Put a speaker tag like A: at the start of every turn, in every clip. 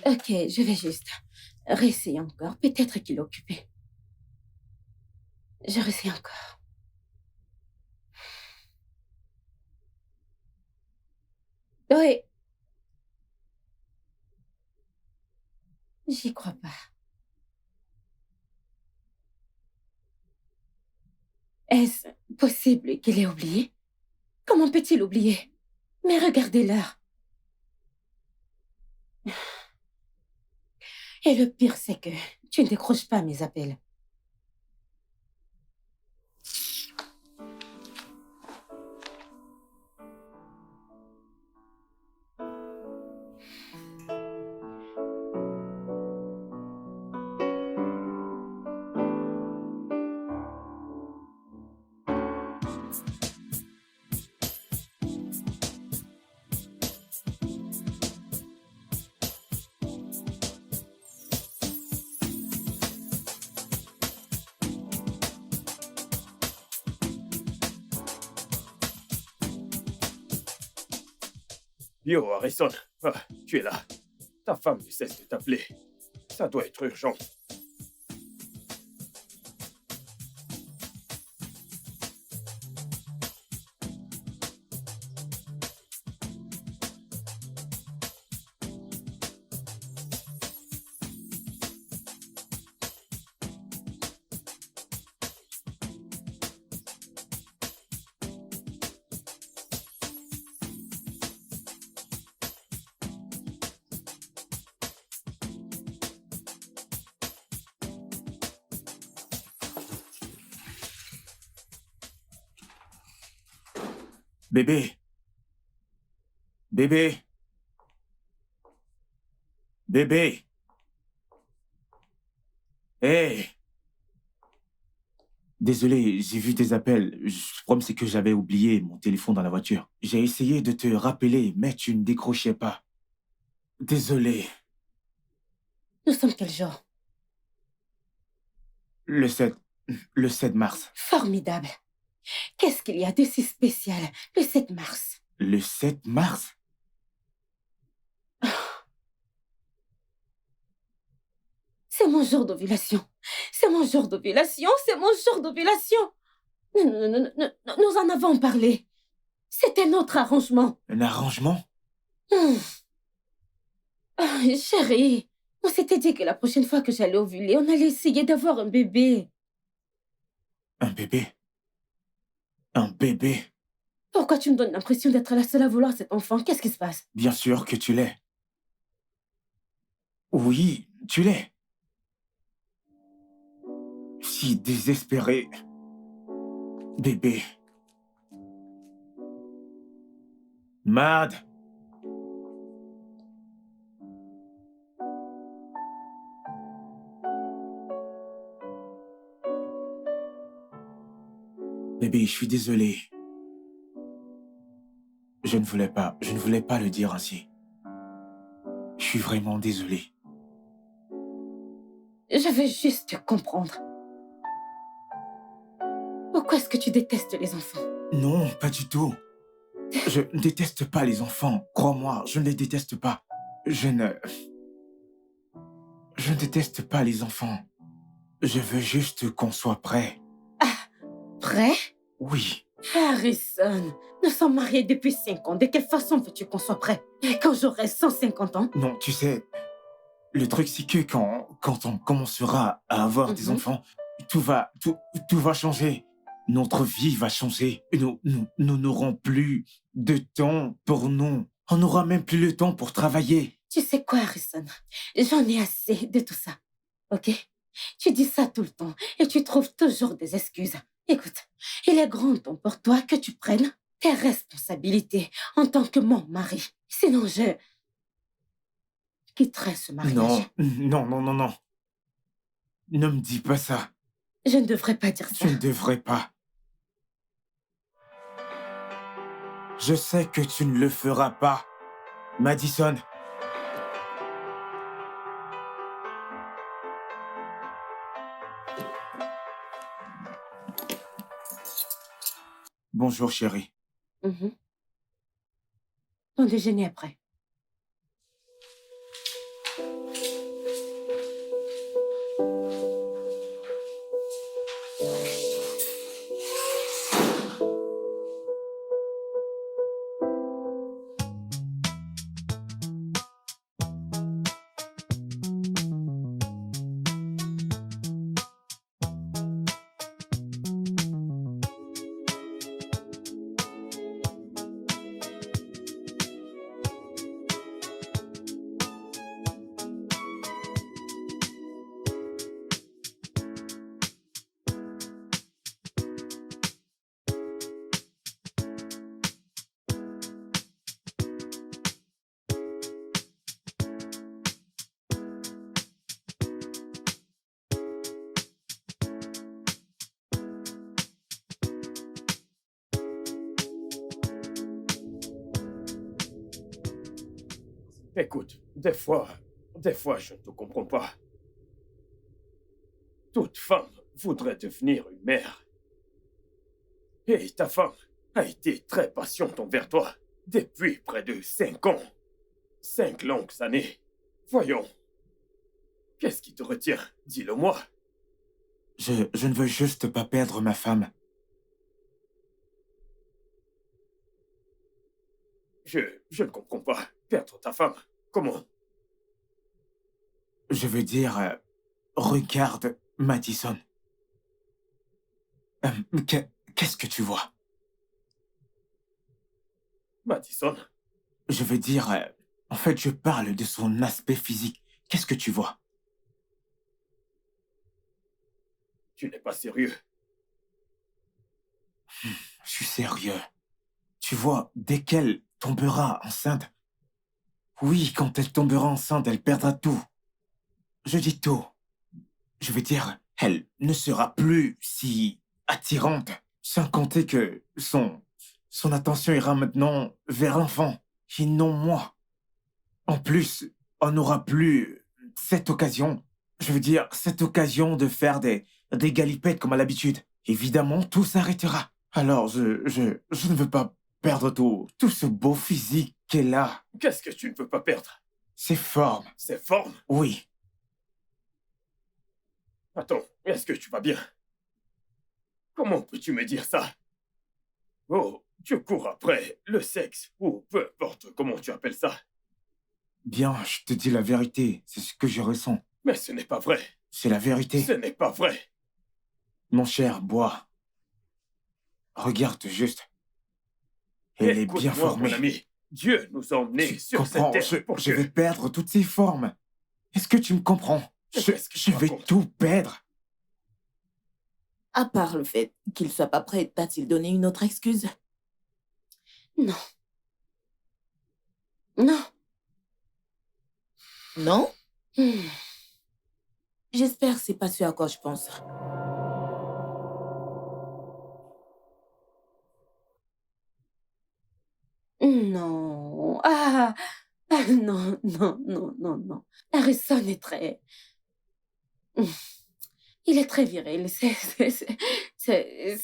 A: Ok, je vais juste réessayer encore. Peut-être qu'il est occupé. Je réessaye encore. Oui, j'y crois pas. Est-ce possible qu'il ait oublié? Comment peut-il oublier? Mais regardez l'heure. Et le pire, c'est que tu ne décroches pas mes appels.
B: Yo, Harrison, tu es là. Ta femme ne cesse de t'appeler. Ça doit être urgent.
C: Bébé, bébé, bébé. Hé! Désolé, j'ai vu tes appels. Le problème, c'est que j'avais oublié mon téléphone dans la voiture. J'ai essayé de te rappeler, mais tu ne décrochais pas. Désolé.
A: Nous sommes quel jour?
C: Le 7, le 7 mars.
A: Formidable. Qu'est-ce qu'il y a de si spécial le 7 mars?
C: Le 7 mars?
A: C'est mon jour d'ovulation. C'est mon jour d'ovulation. C'est mon jour d'ovulation. Nous en avons parlé. C'était notre arrangement.
C: Un arrangement?
A: Hum. Ah, chérie, on s'était dit que la prochaine fois que j'allais ovuler, on allait essayer d'avoir un bébé.
C: Un bébé? Un bébé?
A: Pourquoi tu me donnes l'impression d'être la seule à vouloir cet enfant? Qu'est-ce qui se passe?
C: Bien sûr que tu l'es. Oui, tu l'es. Si désespéré. Bébé. Mad. Bébé, je suis désolé. Je ne voulais pas le dire ainsi. Je suis vraiment désolé.
A: Je veux juste te comprendre. Pourquoi est-ce que tu détestes les enfants?
C: Non, pas du tout. Je ne déteste pas les enfants. Crois-moi, je ne les déteste pas. Je ne déteste pas les enfants. Je veux juste qu'on soit prêt.
A: Prêt?
C: Oui.
A: Harrison, nous sommes mariés depuis 5 ans. De quelle façon veux-tu qu'on soit prêt? Et quand j'aurai 150 ans?
C: Non, tu sais, le truc c'est que quand on commencera à avoir des enfants, tout va changer. Notre vie va changer. Nous n'aurons plus de temps pour nous. On n'aura même plus le temps pour travailler.
A: Tu sais quoi, Harrison? J'en ai assez de tout ça. Ok? Tu dis ça tout le temps et tu trouves toujours des excuses. Écoute, il est grand temps pour toi que tu prennes tes responsabilités en tant que mon mari. Sinon, je quitterai ce mariage.
C: Non. Ne me dis pas ça.
A: Je ne devrais pas dire ça.
C: Tu ne devrais pas. Je sais que tu ne le feras pas, Madison. Bonjour, chérie.
A: Ton déjeuner après.
B: Écoute, des fois, je ne te comprends pas. Toute femme voudrait devenir une mère. Et ta femme a été très patiente envers toi depuis près de 5 ans. 5 longues années. Voyons, qu'est-ce qui te retient? Dis-le-moi.
C: Je ne veux juste pas perdre ma femme.
B: Je ne comprends pas. Perdre ta femme. Comment?
C: Je veux dire, regarde, Madison. Qu'est-ce que tu vois?
B: Madison,
C: Je veux dire, en fait, je parle de son aspect physique. Qu'est-ce que tu vois?
B: tu n'es pas sérieux.
C: Je suis sérieux. Tu vois, dès qu'elle tombera enceinte, oui, quand elle tombera enceinte, elle perdra tout. Je dis tout. Je veux dire, elle ne sera plus si attirante, sans compter que son attention ira maintenant vers l'enfant, et non moi. En plus, on n'aura plus cette occasion, je veux dire, cette occasion de faire des galipettes comme à l'habitude. Évidemment, tout s'arrêtera. Alors, je ne veux pas perdre tout ce beau physique qu'elle a.
B: Qu'est-ce que tu ne veux pas perdre?
C: Ses formes,
B: Ses formes?
C: oui.
B: Attends, est-ce que tu vas bien? Comment peux-tu me dire ça? Oh, tu cours après le sexe, ou peu importe comment tu appelles ça.
C: Bien, je te dis la vérité, c'est ce que je ressens.
B: Mais ce n'est pas vrai.
C: C'est la vérité.
B: Ce n'est pas vrai.
C: Mon cher, bois. Regarde juste. Elle est bien
B: Écoute-moi,
C: formée.
B: mon ami. Dieu nous a emmenés
C: Tu
B: sur cette
C: comprends,
B: terre pour
C: je
B: que...
C: vais perdre toutes ces formes. Est-ce que tu me comprends?
B: Qu'est-ce que
C: Je
B: tu
C: vais
B: racontes?
C: tout perdre.
D: À part le fait qu'il soit pas prêt, t'a-t-il donné une autre excuse?
A: Non. Non.
D: Non?
A: Hmm.
D: J'espère que c'est pas ce à quoi je pense.
A: Non. Non, non, non, non, non. Harrison est très... Hmm. Il est très viril. Ce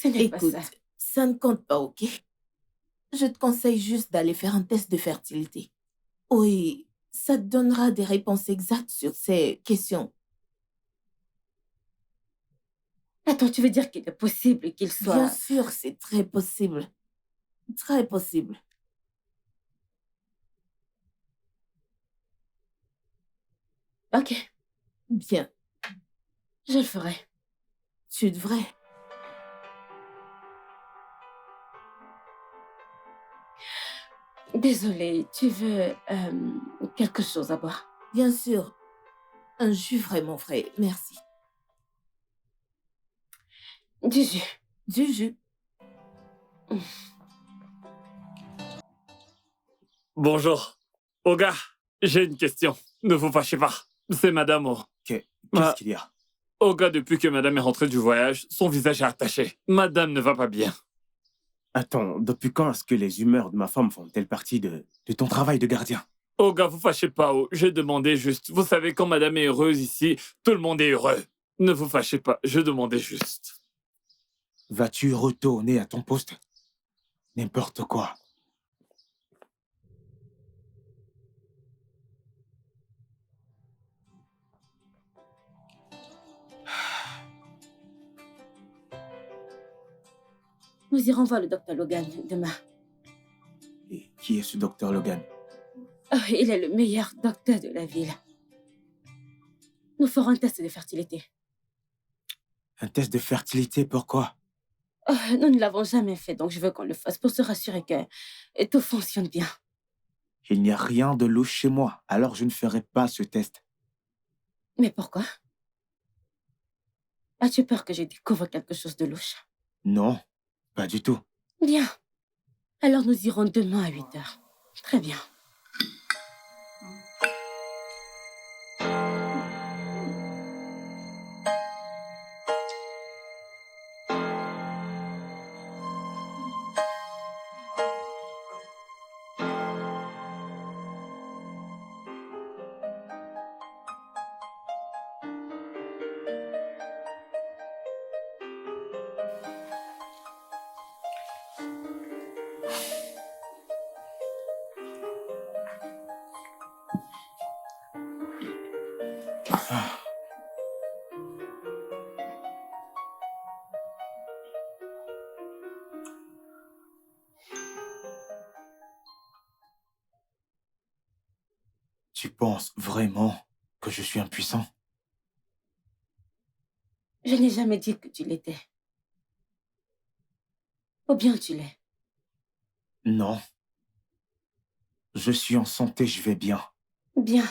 A: n'est pas
D: Écoute,
A: ça.
D: ça ne compte pas, ok? Je te conseille juste d'aller faire un test de fertilité. Oui, ça te donnera des réponses exactes sur ces questions.
A: Attends, tu veux dire qu'il est possible qu'il
D: Bien
A: soit...
D: sûr, c'est très possible. Très possible.
A: Ok,
D: Bien,
A: je le ferai.
D: tu devrais.
A: Désolée, tu veux quelque chose à boire?
D: Bien sûr, un jus vraiment frais, merci.
A: Du jus.
D: Du jus.
E: Bonjour. Oga, j'ai une question. Ne vous fâchez pas. C'est Madame O.
C: Qu'est-ce
E: Ah.
C: qu'il y a?
E: Oga, depuis que Madame est rentrée du voyage, son visage est attaché. Madame ne va pas bien.
C: Attends, depuis quand est-ce que les humeurs de ma femme font-elles partie de ton travail de gardien?
E: Oga, vous fâchez pas, oh. J'ai demandé juste. Vous savez, quand Madame est heureuse ici, tout le monde est heureux. Ne vous fâchez pas, je demandais juste.
C: Vas-tu retourner à ton poste? N'importe quoi.
A: Nous irons voir le docteur Logan demain.
C: Et qui est ce docteur Logan?
A: Oh, il est le meilleur docteur de la ville. Nous ferons un test de fertilité.
C: Un test de fertilité, pourquoi?
A: Oh, nous ne l'avons jamais fait, donc je veux qu'on le fasse pour se rassurer que tout fonctionne bien.
C: Il n'y a rien de louche chez moi, alors je ne ferai pas ce test.
A: Mais pourquoi? As-tu peur que je découvre quelque chose de louche?
C: Non, pas du tout.
A: Bien. Alors nous irons demain à 8h. Très bien.
C: Ah, tu penses vraiment que je suis impuissant?
A: Je n'ai jamais dit que tu l'étais. Ou bien tu l'es.
C: Non. Je suis en santé, je vais bien.
A: Bien.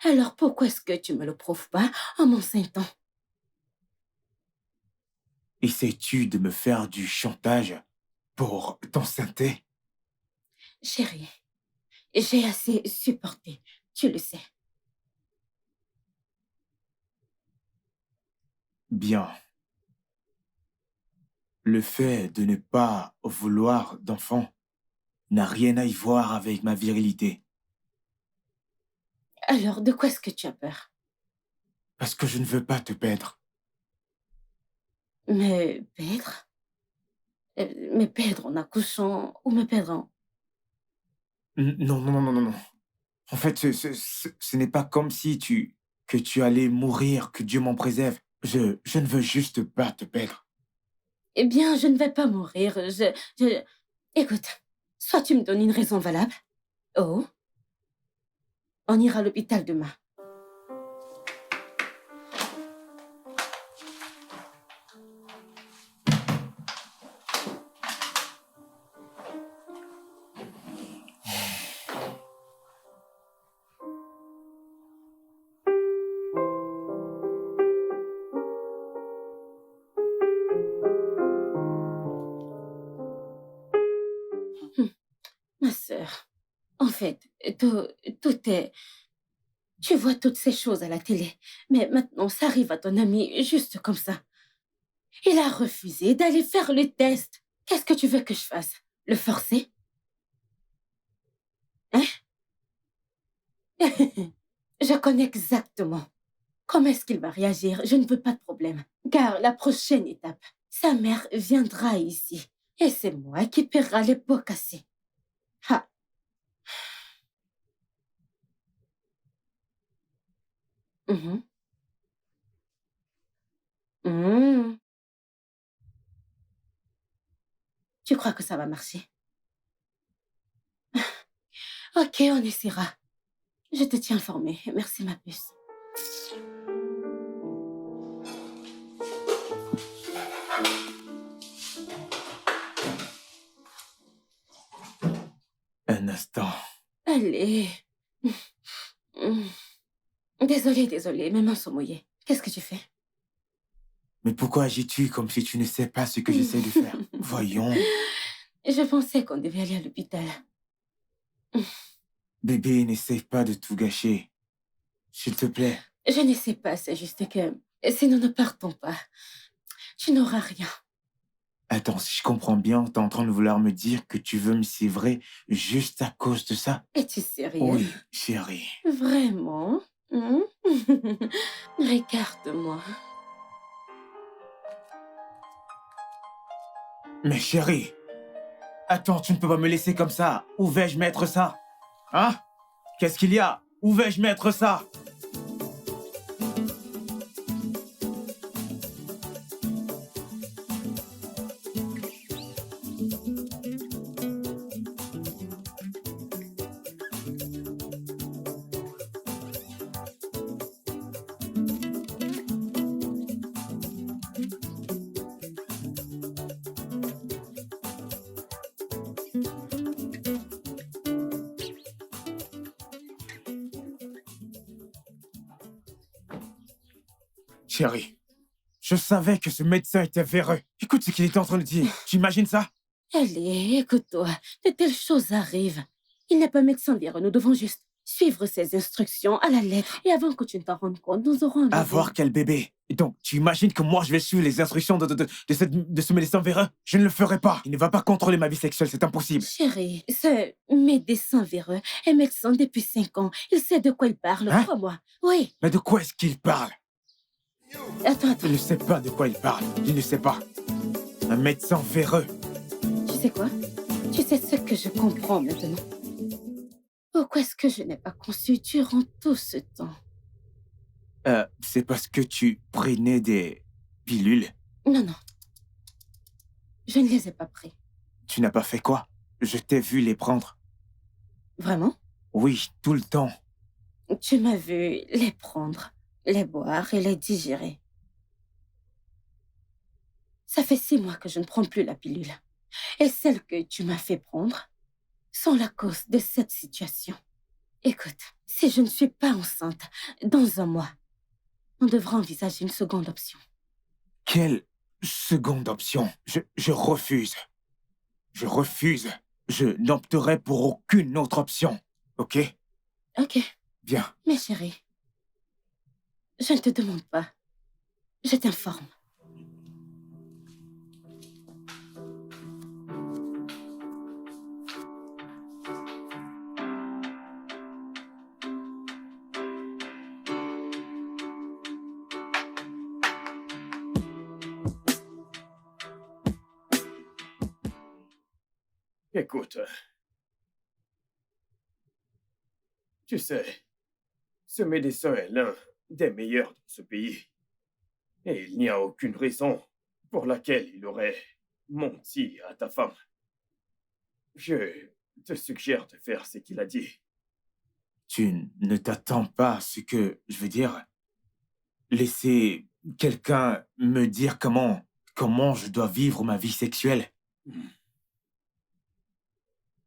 A: Alors pourquoi est-ce que tu me le prouves pas en m'enseignant?
C: Essaies-tu de me faire du chantage pour t'enceinte?
A: Chérie, j'ai assez supporté. Tu le sais.
C: Bien. Le fait de ne pas vouloir d'enfant n'a rien à y voir avec ma virilité.
A: Alors de quoi est-ce que tu as peur?
C: Parce que je ne veux pas te perdre.
A: Me perdre? Me perdre en accouchant ou me perdre en...
C: Non, non, non, non, non, non. En fait, ce n'est pas comme si que tu allais mourir, que Dieu m'en préserve. Je ne veux juste pas te perdre.
A: Eh bien, je ne vais pas mourir. Écoute, soit tu me donnes une raison valable. Oh, on ira à l'hôpital demain. Hum, Ma sœur, en fait, tout est... Tu vois toutes ces choses à la télé, mais maintenant ça arrive à ton ami juste comme ça. Il a refusé d'aller faire le test. Qu'est-ce que tu veux que je fasse? Le forcer? Hein? Je connais exactement comment est-ce qu'il va réagir. Je ne veux pas de problème. Car la prochaine étape, sa mère viendra ici. Et c'est moi qui paiera les pots cassés. Ah. Mhm. Mhm. Tu crois que ça va marcher? Ok, on essaiera. Je te tiens informée. Merci, ma puce.
C: Un instant.
A: Allez. Mm. Désolée, mes mains sont mouillées. Qu'est-ce que tu fais?
C: Mais pourquoi agis-tu comme si tu ne sais pas ce que j'essaie de faire? Voyons.
A: Je pensais qu'on devait aller à l'hôpital.
C: Bébé, n'essaie pas de tout gâcher. S'il te plaît.
A: Je ne sais pas, c'est juste que si nous ne partons pas, tu n'auras rien.
C: Attends, si je comprends bien, t'es en train de vouloir me dire que tu veux me sévrer juste à cause de ça?
A: Es-tu sérieux?
C: Oui, chérie.
A: Vraiment? Regarde-moi.
C: Mais chérie, attends, tu ne peux pas me laisser comme ça. Où vais-je mettre ça? Hein? Qu'est-ce qu'il y a? Où vais-je mettre ça? Chérie, je savais que ce médecin était véreux. Écoute ce qu'il était en train de dire. Tu imagines ça?
A: Allez, écoute-toi. De telles choses arrivent. Il n'est pas médecin véreux. Nous devons juste suivre ses instructions à la lettre. Et avant que tu ne t'en rendes compte, nous aurons un bébé.
C: Avoir quel bébé? Et donc, tu imagines que moi, je vais suivre les instructions de ce médecin véreux? Je ne le ferai pas. Il ne va pas contrôler ma vie sexuelle, c'est impossible.
A: Chérie, ce médecin véreux est médecin depuis 5 ans. Il sait de quoi il parle,
C: Hein?
A: crois-moi. Oui.
C: Mais de quoi est-ce qu'il parle?
A: Attends.
C: Il ne sait pas de quoi il parle. Il ne sait pas. Un médecin véreux.
A: Tu sais quoi? Tu sais ce que je comprends maintenant. Pourquoi est-ce que je n'ai pas conçu durant tout ce temps?
C: C'est parce que tu prenais des pilules.
A: Non, non. Je ne les ai pas pris.
C: Tu n'as pas fait quoi? Je t'ai vu les prendre.
A: Vraiment?
C: Oui, tout le temps.
A: Tu m'as vu les prendre, les boire et les digérer. Ça fait 6 mois que je ne prends plus la pilule. Et celles que tu m'as fait prendre sont la cause de cette situation. Écoute, si je ne suis pas enceinte dans un mois, on devra envisager une seconde option.
C: Quelle seconde option? Je refuse. Je refuse. Je n'opterai pour aucune autre option. Ok?
A: Ok,
C: Bien.
A: mais chérie, je ne te demande pas. Je t'informe.
B: Écoute, tu sais, ce médecin est l'un des meilleurs de ce pays. Et il n'y a aucune raison pour laquelle il aurait menti à ta femme. Je te suggère de faire ce qu'il a dit.
C: Tu ne t'attends pas à ce que, je veux dire, laisser quelqu'un me dire comment je dois vivre ma vie sexuelle.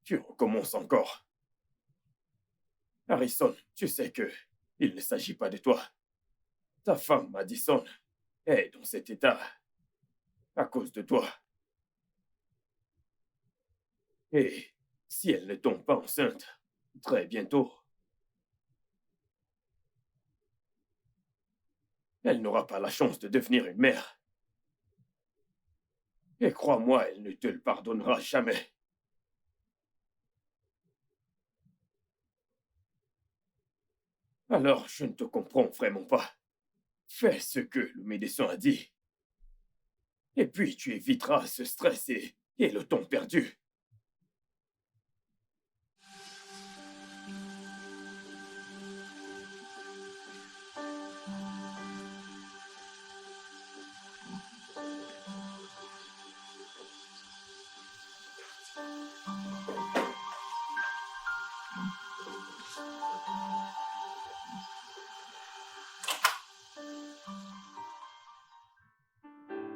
B: Tu recommences encore. Harrison, tu sais que il ne s'agit pas de toi. Ta femme, Madison, est dans cet état à cause de toi. Et si elle ne tombe pas enceinte très bientôt, elle n'aura pas la chance de devenir une mère. Et crois-moi, elle ne te le pardonnera jamais. Alors, je ne te comprends vraiment pas. Fais ce que le médecin a dit. Et puis, tu éviteras ce stress et le temps perdu.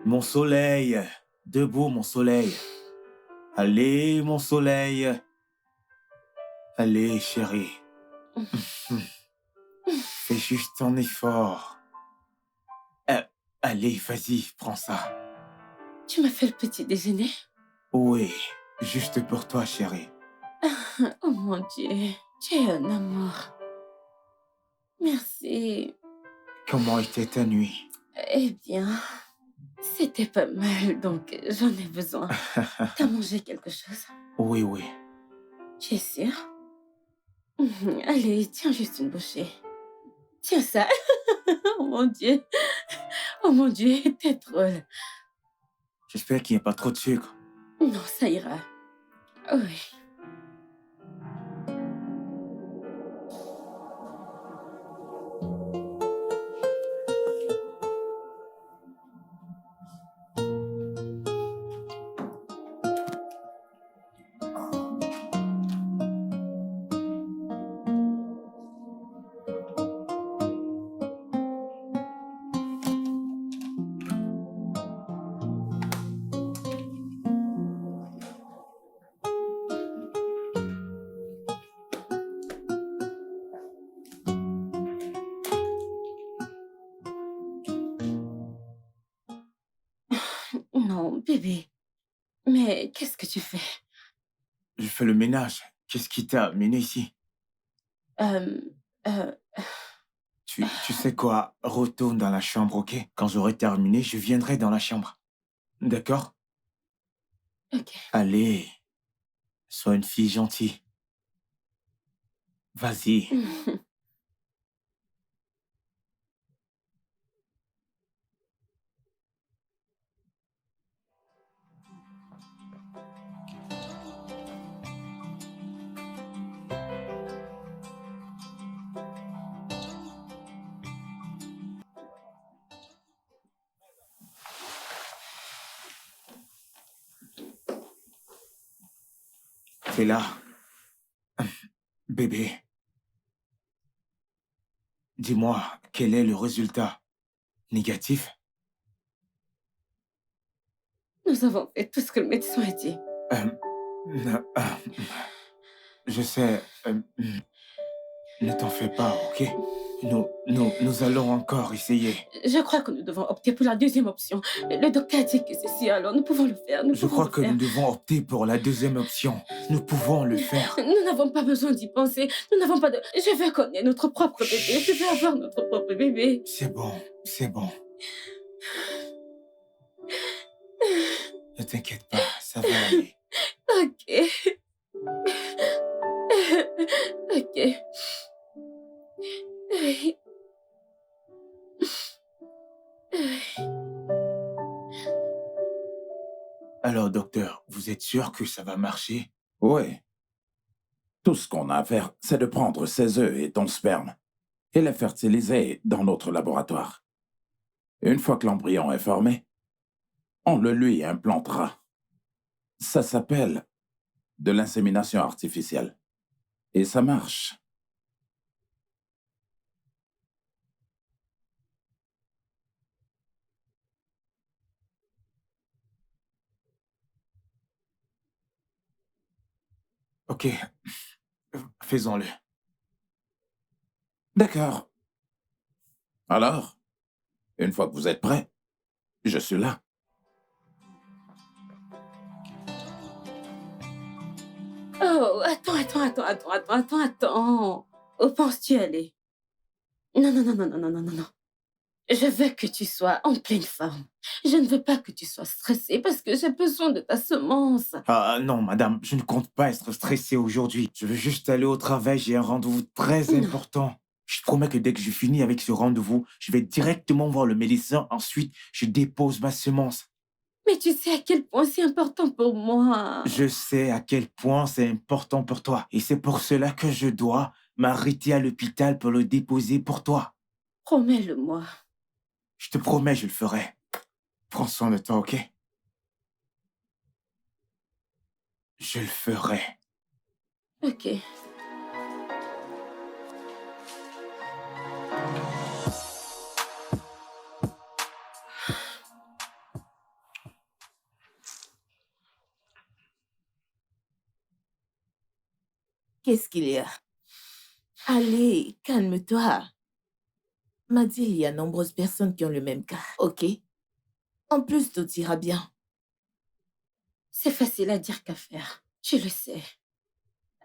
C: Mon soleil, debout mon soleil. Allez, mon soleil. Allez, chérie. Fais juste ton effort. Allez, vas-y, prends ça.
A: Tu m'as fait le petit déjeuner?
C: Oui, juste pour toi, chérie.
A: Oh mon Dieu, tu es un amour. Merci.
C: Comment était ta nuit?
A: Eh bien, c'était pas mal, donc j'en ai besoin. T'as mangé quelque chose?
C: Oui, oui.
A: Tu es sûr? Allez, tiens juste une bouchée. Tiens ça. Oh mon Dieu. Oh mon Dieu, t'es drôle.
C: J'espère qu'il n'y a pas trop de sucre.
A: Non, ça ira. Oui. Non, bébé. Mais qu'est-ce que tu fais?
C: Je fais le ménage. Qu'est-ce qui t'a amené ici?
A: Euh, euh,
C: Tu sais quoi? Retourne dans la chambre, ok? Quand j'aurai terminé, je viendrai dans la chambre. D'accord?
A: ok.
C: Allez, sois une fille gentille. Vas-y. T'es là. Bébé, dis-moi, quel est le résultat? Négatif?
A: Nous avons fait tout ce que le médecin a dit.
C: Euh, je sais. Ne t'en fais pas, ok? Nous allons encore essayer.
A: Je crois que nous devons opter pour la deuxième option. Le docteur a dit que c'est si, alors nous pouvons le faire. Nous
C: Je
A: pouvons
C: crois
A: le
C: que
A: faire.
C: nous devons opter pour la deuxième option. Nous pouvons le faire.
A: Nous n'avons pas besoin d'y penser. Nous n'avons pas de... Je veux qu'on ait notre propre bébé. Je veux avoir notre propre bébé.
C: C'est bon, c'est bon. Ne t'inquiète pas, ça va aller.
A: Ok. Ok. Oui.
C: Alors, docteur, vous êtes sûr que ça va marcher?
F: Oui. Tout ce qu'on a à faire, c'est de prendre ses œufs et ton sperme et les fertiliser dans notre laboratoire. Une fois que l'embryon est formé, on le lui implantera. Ça s'appelle de l'insémination artificielle. Et ça marche.
C: Ok, faisons-le.
F: D'accord. Alors, une fois que vous êtes prêts, je suis là.
A: Oh, attends. Où penses-tu aller? Non. Je veux que tu sois en pleine forme. Je ne veux pas que tu sois stressée parce que j'ai besoin de ta semence.
C: Ah non, madame, je ne compte pas être stressé aujourd'hui. Je veux juste aller au travail, j'ai un rendez-vous très
A: Non.
C: important. Je te promets que dès que je finis avec ce rendez-vous, je vais directement voir le médecin. Ensuite, je dépose ma semence.
A: Mais tu sais à quel point c'est important pour moi.
C: Je sais à quel point c'est important pour toi. Et c'est pour cela que je dois m'arrêter à l'hôpital pour le déposer pour toi.
A: Promets-le-moi.
C: Je te promets, je le ferai. Prends soin de toi, ok? Je le ferai.
A: Ok.
D: Qu'est-ce qu'il y a? Allez, calme-toi. M'a dit, il y a nombreuses personnes qui ont le même cas, ok? En plus, tout ira bien.
A: C'est facile à dire qu'à faire. Tu le sais.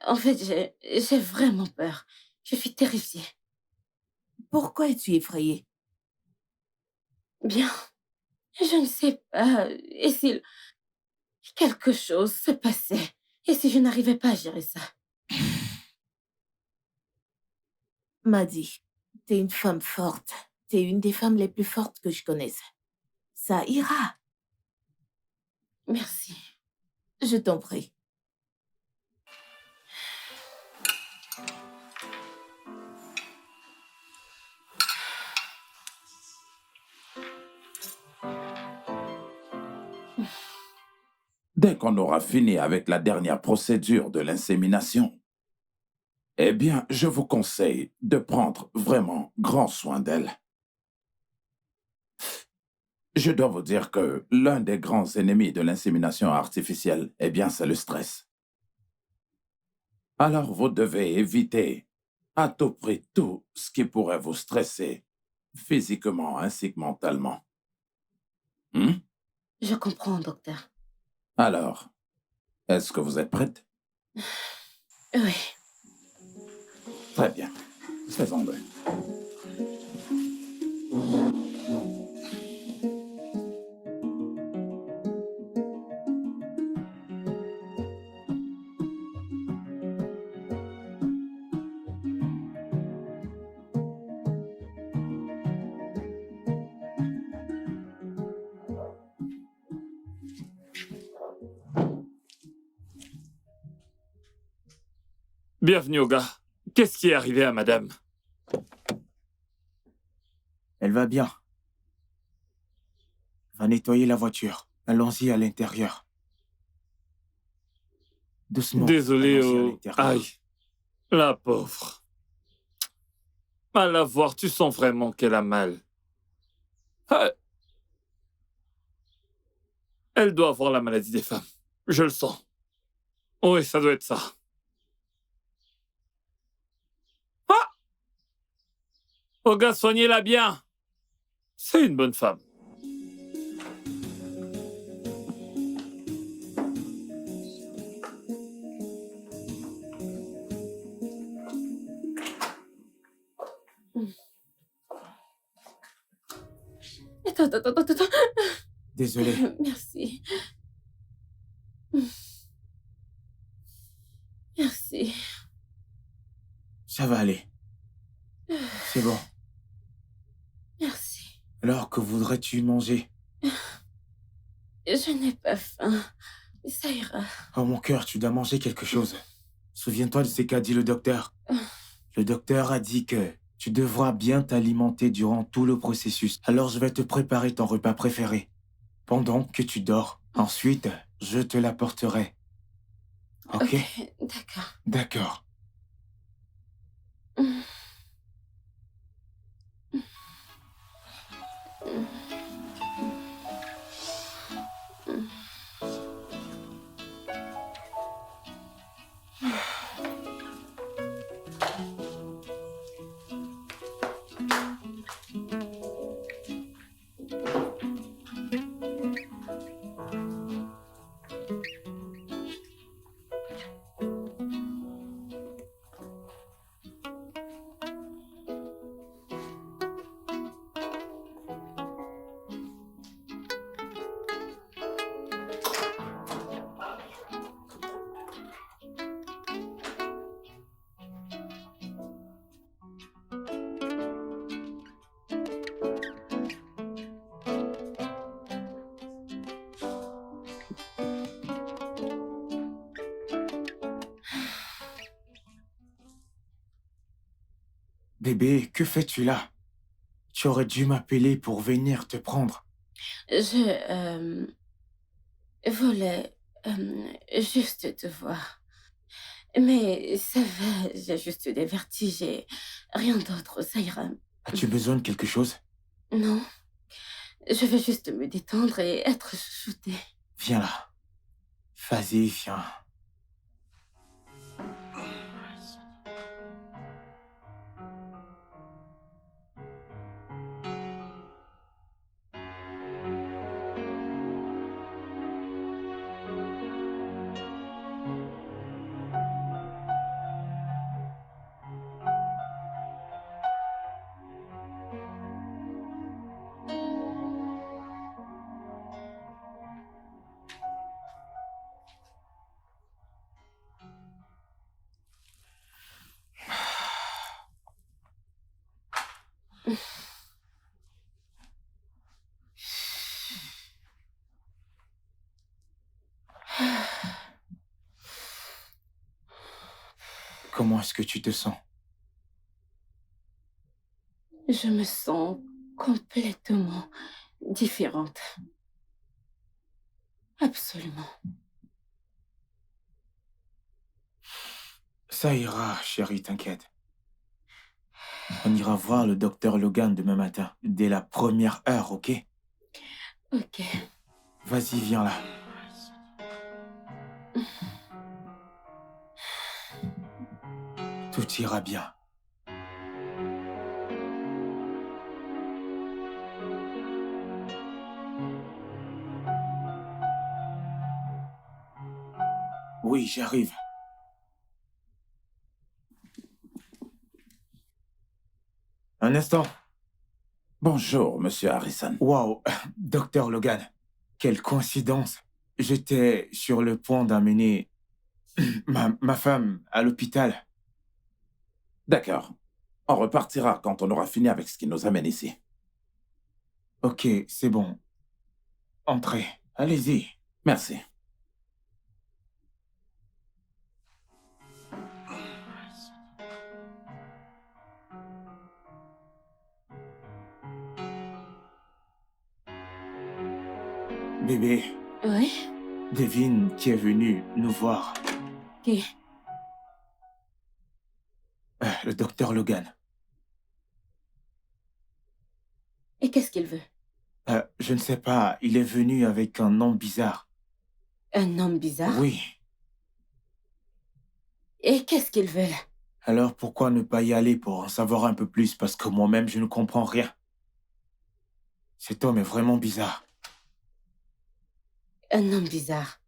A: En fait, j'ai vraiment peur. Je suis terrifiée.
D: Pourquoi es-tu effrayée?
A: Bien. Je ne sais pas. Et si quelque chose se passait? Et si je n'arrivais pas à gérer ça?
D: M'a dit, t'es une femme forte. T'es une des femmes les plus fortes que je connaisse. Ça ira.
A: Merci.
D: Je t'en prie.
F: Dès qu'on aura fini avec la dernière procédure de l'insémination, eh bien, je vous conseille de prendre vraiment grand soin d'elle. Je dois vous dire que l'un des grands ennemis de l'insémination artificielle, eh bien, c'est le stress. Alors, vous devez éviter à tout prix tout ce qui pourrait vous stresser, physiquement ainsi que mentalement.
A: Je comprends, docteur.
F: Alors, est-ce que vous êtes prête?
A: Oui.
F: Très bien. Faisons-le.
E: Bienvenue, Oga. Qu'est-ce qui est arrivé à madame?
C: Elle va bien. Va nettoyer la voiture. Allons-y à l'intérieur. Doucement.
E: Désolé,
C: allons-y à
E: oh.
C: l'intérieur.
E: Aïe, la pauvre. À la voir, tu sens vraiment qu'elle a mal. Ah, elle doit avoir la maladie des femmes. Je le sens. Oui, ça doit être ça. Ah! Oh gars, soignez-la bien. C'est une bonne femme.
A: Attends.
C: Désolé.
A: Merci. Merci.
C: Ça va aller. C'est bon.
A: Merci.
C: Alors, que voudrais-tu manger?
A: Je n'ai pas faim. Ça ira.
C: Oh mon cœur, tu dois manger quelque chose. Souviens-toi de ce qu'a dit le docteur. Le docteur a dit que tu devras bien t'alimenter durant tout le processus. Alors je vais te préparer ton repas préféré pendant que tu dors. Ensuite, je te l'apporterai. Ok?
A: D'accord.
C: D'accord. Bébé, que fais-tu là? Tu aurais dû m'appeler pour venir te prendre.
A: Je voulais juste te voir. Mais ça va, j'ai juste des vertiges et rien d'autre, ça ira.
C: As-tu besoin de quelque chose?
A: Non, je veux juste me détendre et être chouchoutée.
C: Viens là. Vas-y, viens. Comment est-ce que tu te sens?
A: Je me sens complètement différente. Absolument.
C: Ça ira, chérie, t'inquiète. On ira voir le docteur Logan demain matin, dès la première heure, ok?
A: Ok.
C: Vas-y, viens là. Tout ira bien. Oui, j'arrive. Un instant.
F: Bonjour, monsieur Harrison.
C: Waouh, docteur Logan. Quelle coïncidence. J'étais sur le point d'amener ma femme à l'hôpital.
F: D'accord. On repartira quand on aura fini avec ce qui nous amène ici.
C: Ok, c'est bon. Entrez. Allez-y.
F: Merci.
C: Bébé,
A: Oui?
C: devine qui est venu nous voir.
A: Qui?
C: Le docteur Logan.
A: Et qu'est-ce qu'il veut?
C: Je ne sais pas, il est venu avec un nom bizarre.
A: Un homme bizarre?
C: Oui.
A: Et qu'est-ce qu'il veut là?
C: Alors pourquoi ne pas y aller pour en savoir un peu plus? Parce que moi-même, je ne comprends rien. Cet homme est vraiment bizarre.
A: Un homme bizarre.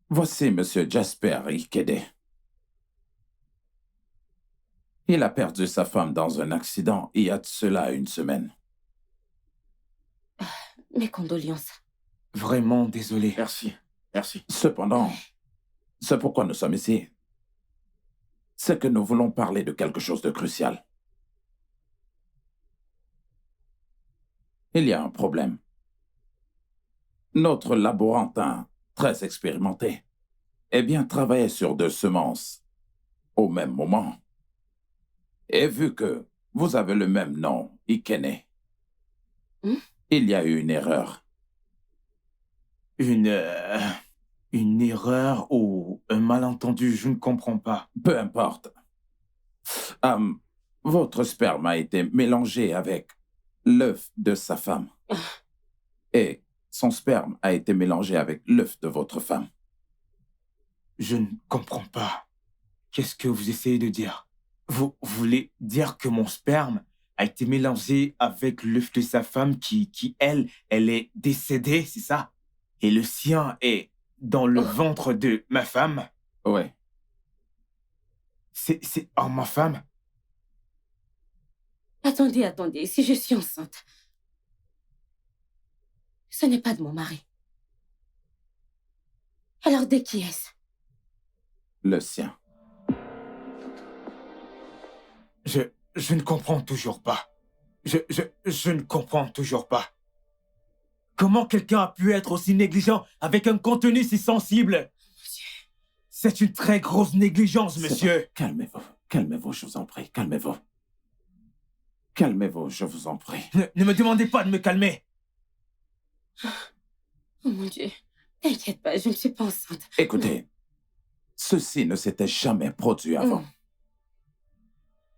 F: Voici Monsieur Jasper Ikede. Il a perdu sa femme dans un accident il y a de cela 1 semaine.
A: Mes condoléances.
C: Vraiment désolé.
B: Merci. Merci.
F: Cependant, c'est pourquoi nous sommes ici. C'est que nous voulons parler de quelque chose de crucial. Il y a un problème. Notre laborantin, très expérimenté, travaillait sur 2 semences au même moment. Et vu que vous avez le même nom, Ikene, il y a eu une erreur.
C: Une erreur ou un malentendu, je ne comprends pas.
F: Peu importe. Votre sperme a été mélangé avec l'œuf de sa femme. Et son sperme a été mélangé avec l'œuf de votre femme.
C: Je ne comprends pas. Qu'est-ce que vous essayez de dire? Vous voulez dire que mon sperme a été mélangé avec l'œuf de sa femme qui elle est décédée, c'est ça? Et le sien est dans le ventre de ma femme?
F: Oui.
C: C'est ma femme?
A: Attendez, si je suis enceinte, ce n'est pas de mon mari. Alors de qui est-ce?
F: Le sien.
C: Je ne comprends toujours pas. Je ne comprends toujours pas. Comment quelqu'un a pu être aussi négligent avec un contenu si sensible? C'est une très grosse négligence, monsieur.
F: Calmez-vous. Calmez-vous, je vous en prie. Calmez-vous. Calmez-vous, je vous en prie.
C: Ne me demandez pas de me calmer.
A: Oh mon Dieu, t'inquiète pas, je ne suis pas enceinte.
F: Écoutez, ceci ne s'était jamais produit avant.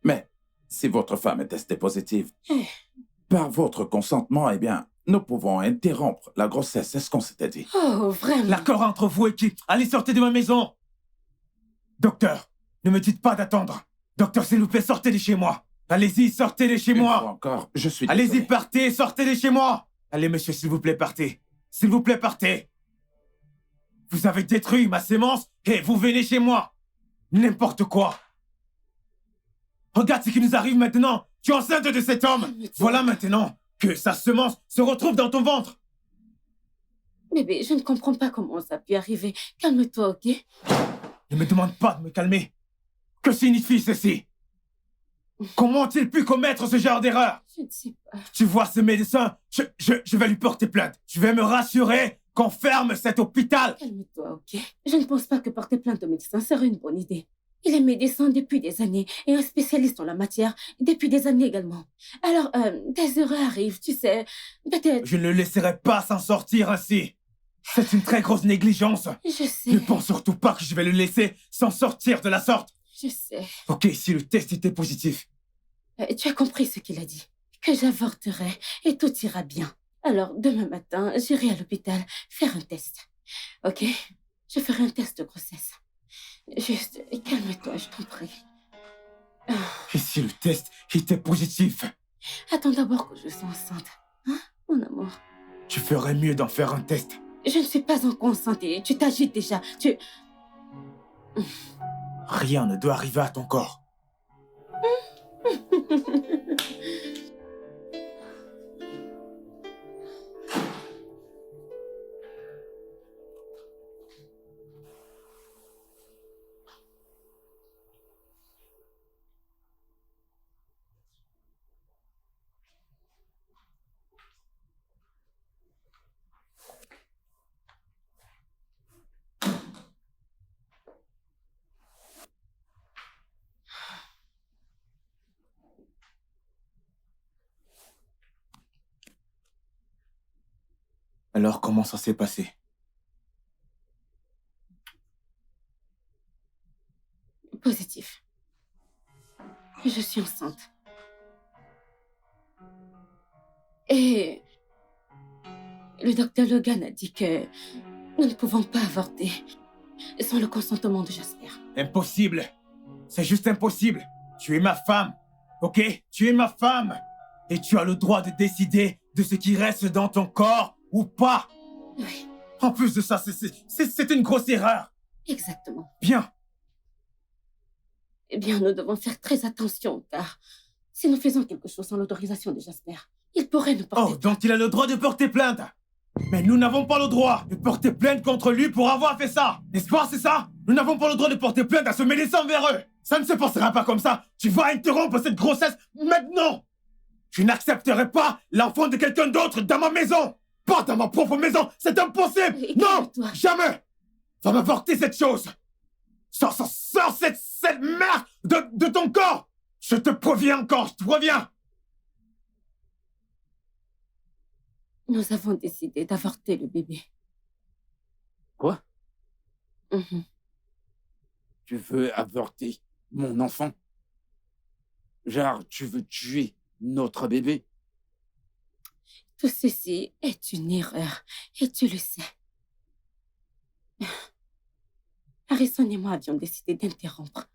F: Mais si votre femme est testée positive, par votre consentement, nous pouvons interrompre la grossesse. C'est ce qu'on s'était dit.
A: Oh, vraiment?
C: L'accord entre vous et qui? Allez, sortez de ma maison. Docteur, ne me dites pas d'attendre. Docteur, s'il vous plaît, sortez de chez moi. Allez-y, sortez de chez
F: Une
C: moi.
F: fois encore, je suis
C: Allez-y,
F: désolé.
C: partez, sortez de chez moi. Allez, monsieur, s'il vous plaît, partez. S'il vous plaît, partez. Vous avez détruit ma sémence et vous venez chez moi. N'importe quoi. Regarde ce qui nous arrive maintenant. Tu es enceinte de cet homme. Voilà maintenant que sa semence se retrouve dans ton ventre.
A: Bébé, je ne comprends pas comment ça a pu arriver. Calme-toi, ok?
C: Ne me demande pas de me calmer. Que signifie ceci? Comment ont-ils pu commettre ce genre d'erreur?
A: Je ne sais pas.
C: Tu vois ce médecin? Je vais lui porter plainte. Je vais me rassurer qu'on ferme cet hôpital.
A: Calme-toi, ok? Je ne pense pas que porter plainte au médecin serait une bonne idée. Il est médecin depuis des années et un spécialiste en la matière depuis des années également. Alors, des erreurs arrivent, tu sais. Peut-être...
C: Je ne le laisserai pas s'en sortir ainsi. C'est une très grosse négligence.
A: Je sais.
C: Ne pense surtout pas que je vais le laisser s'en sortir de la sorte.
A: Je sais.
C: Ok, si le test était positif.
A: Tu as compris ce qu'il a dit. Que j'avorterai et tout ira bien. Alors, demain matin, j'irai à l'hôpital faire un test. Ok? Je ferai un test de grossesse. Juste, calme-toi, je t'en prie.
C: Et si le test était positif?
A: Attends d'abord que je sois enceinte. Hein, mon amour?
C: Tu ferais mieux d'en faire un test.
A: Je ne suis pas encore enceinte et tu t'agites déjà.
C: Rien ne doit arriver à ton corps. Alors, comment ça s'est passé?
A: Positif. Je suis enceinte. Et le docteur Logan a dit que nous ne pouvons pas avorter sans le consentement de Jasper.
C: Impossible. C'est juste impossible. Tu es ma femme, ok? Tu es ma femme. Et tu as le droit de décider de ce qui reste dans ton corps ou pas.
A: Oui,
C: En plus de ça, c'est une grosse erreur.
A: exactement.
C: Bien.
A: Eh bien, nous devons faire très attention, car si nous faisons quelque chose sans l'autorisation de Jasper, il pourrait nous porter...
C: Oh, donc il a le droit de porter plainte. Mais nous n'avons pas le droit de porter plainte contre lui pour avoir fait ça. N'est-ce pas, c'est ça? Nous n'avons pas le droit de porter plainte à se mêler sans vers eux. Ça ne se passera pas comme ça. Tu vas interrompre cette grossesse maintenant. Je n'accepterai pas l'enfant de quelqu'un d'autre dans ma maison. Pas dans ma propre maison. C'est impossible.
A: Et
C: Non,
A: calme-toi.
C: jamais. Va m'avorter cette chose. Sors cette merde de ton corps. Je te préviens encore, je te préviens.
A: Nous avons décidé d'avorter le bébé.
E: Quoi?
A: Mhm.
E: Tu veux avorter mon enfant? Genre, tu veux tuer notre bébé?
A: Tout ceci est une erreur, et tu le sais. Harrison et moi avions décidé d'interrompre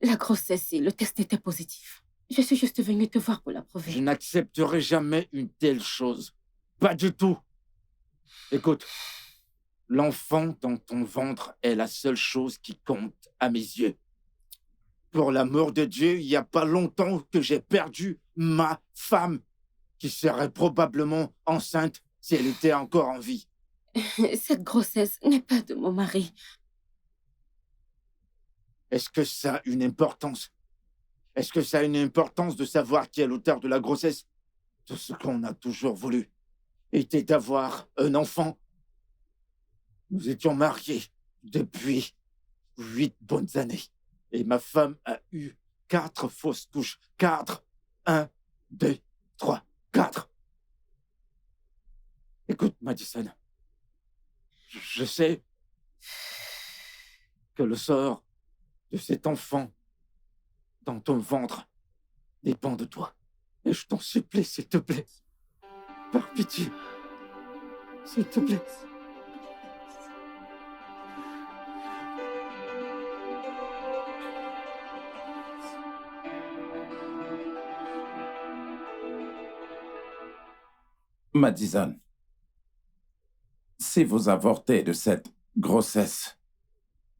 A: la grossesse et le test était positif. Je suis juste venue te voir pour
E: Je
A: l'approuver.
E: n'accepterai jamais une telle chose. Pas du tout. Écoute, l'enfant dans ton ventre est la seule chose qui compte à mes yeux. Pour l'amour de Dieu, il n'y a pas longtemps que j'ai perdu ma femme, qui serait probablement enceinte si elle était encore en vie.
A: Cette grossesse n'est pas de mon mari.
E: Est-ce que ça a une importance? Est-ce que ça a une importance de savoir qui est l'auteur de la grossesse? Tout ce qu'on a toujours voulu était d'avoir un enfant. Nous étions mariés depuis 8 bonnes années. Et ma femme a eu 4 fausses couches. 4. 1, 2, 3, 4. Écoute, Madison. Je sais que le sort de cet enfant dans ton ventre dépend de toi. Et je t'en supplie, s'il te plaît. Par pitié. S'il te plaît.
F: Madison, si vous avortez de cette grossesse,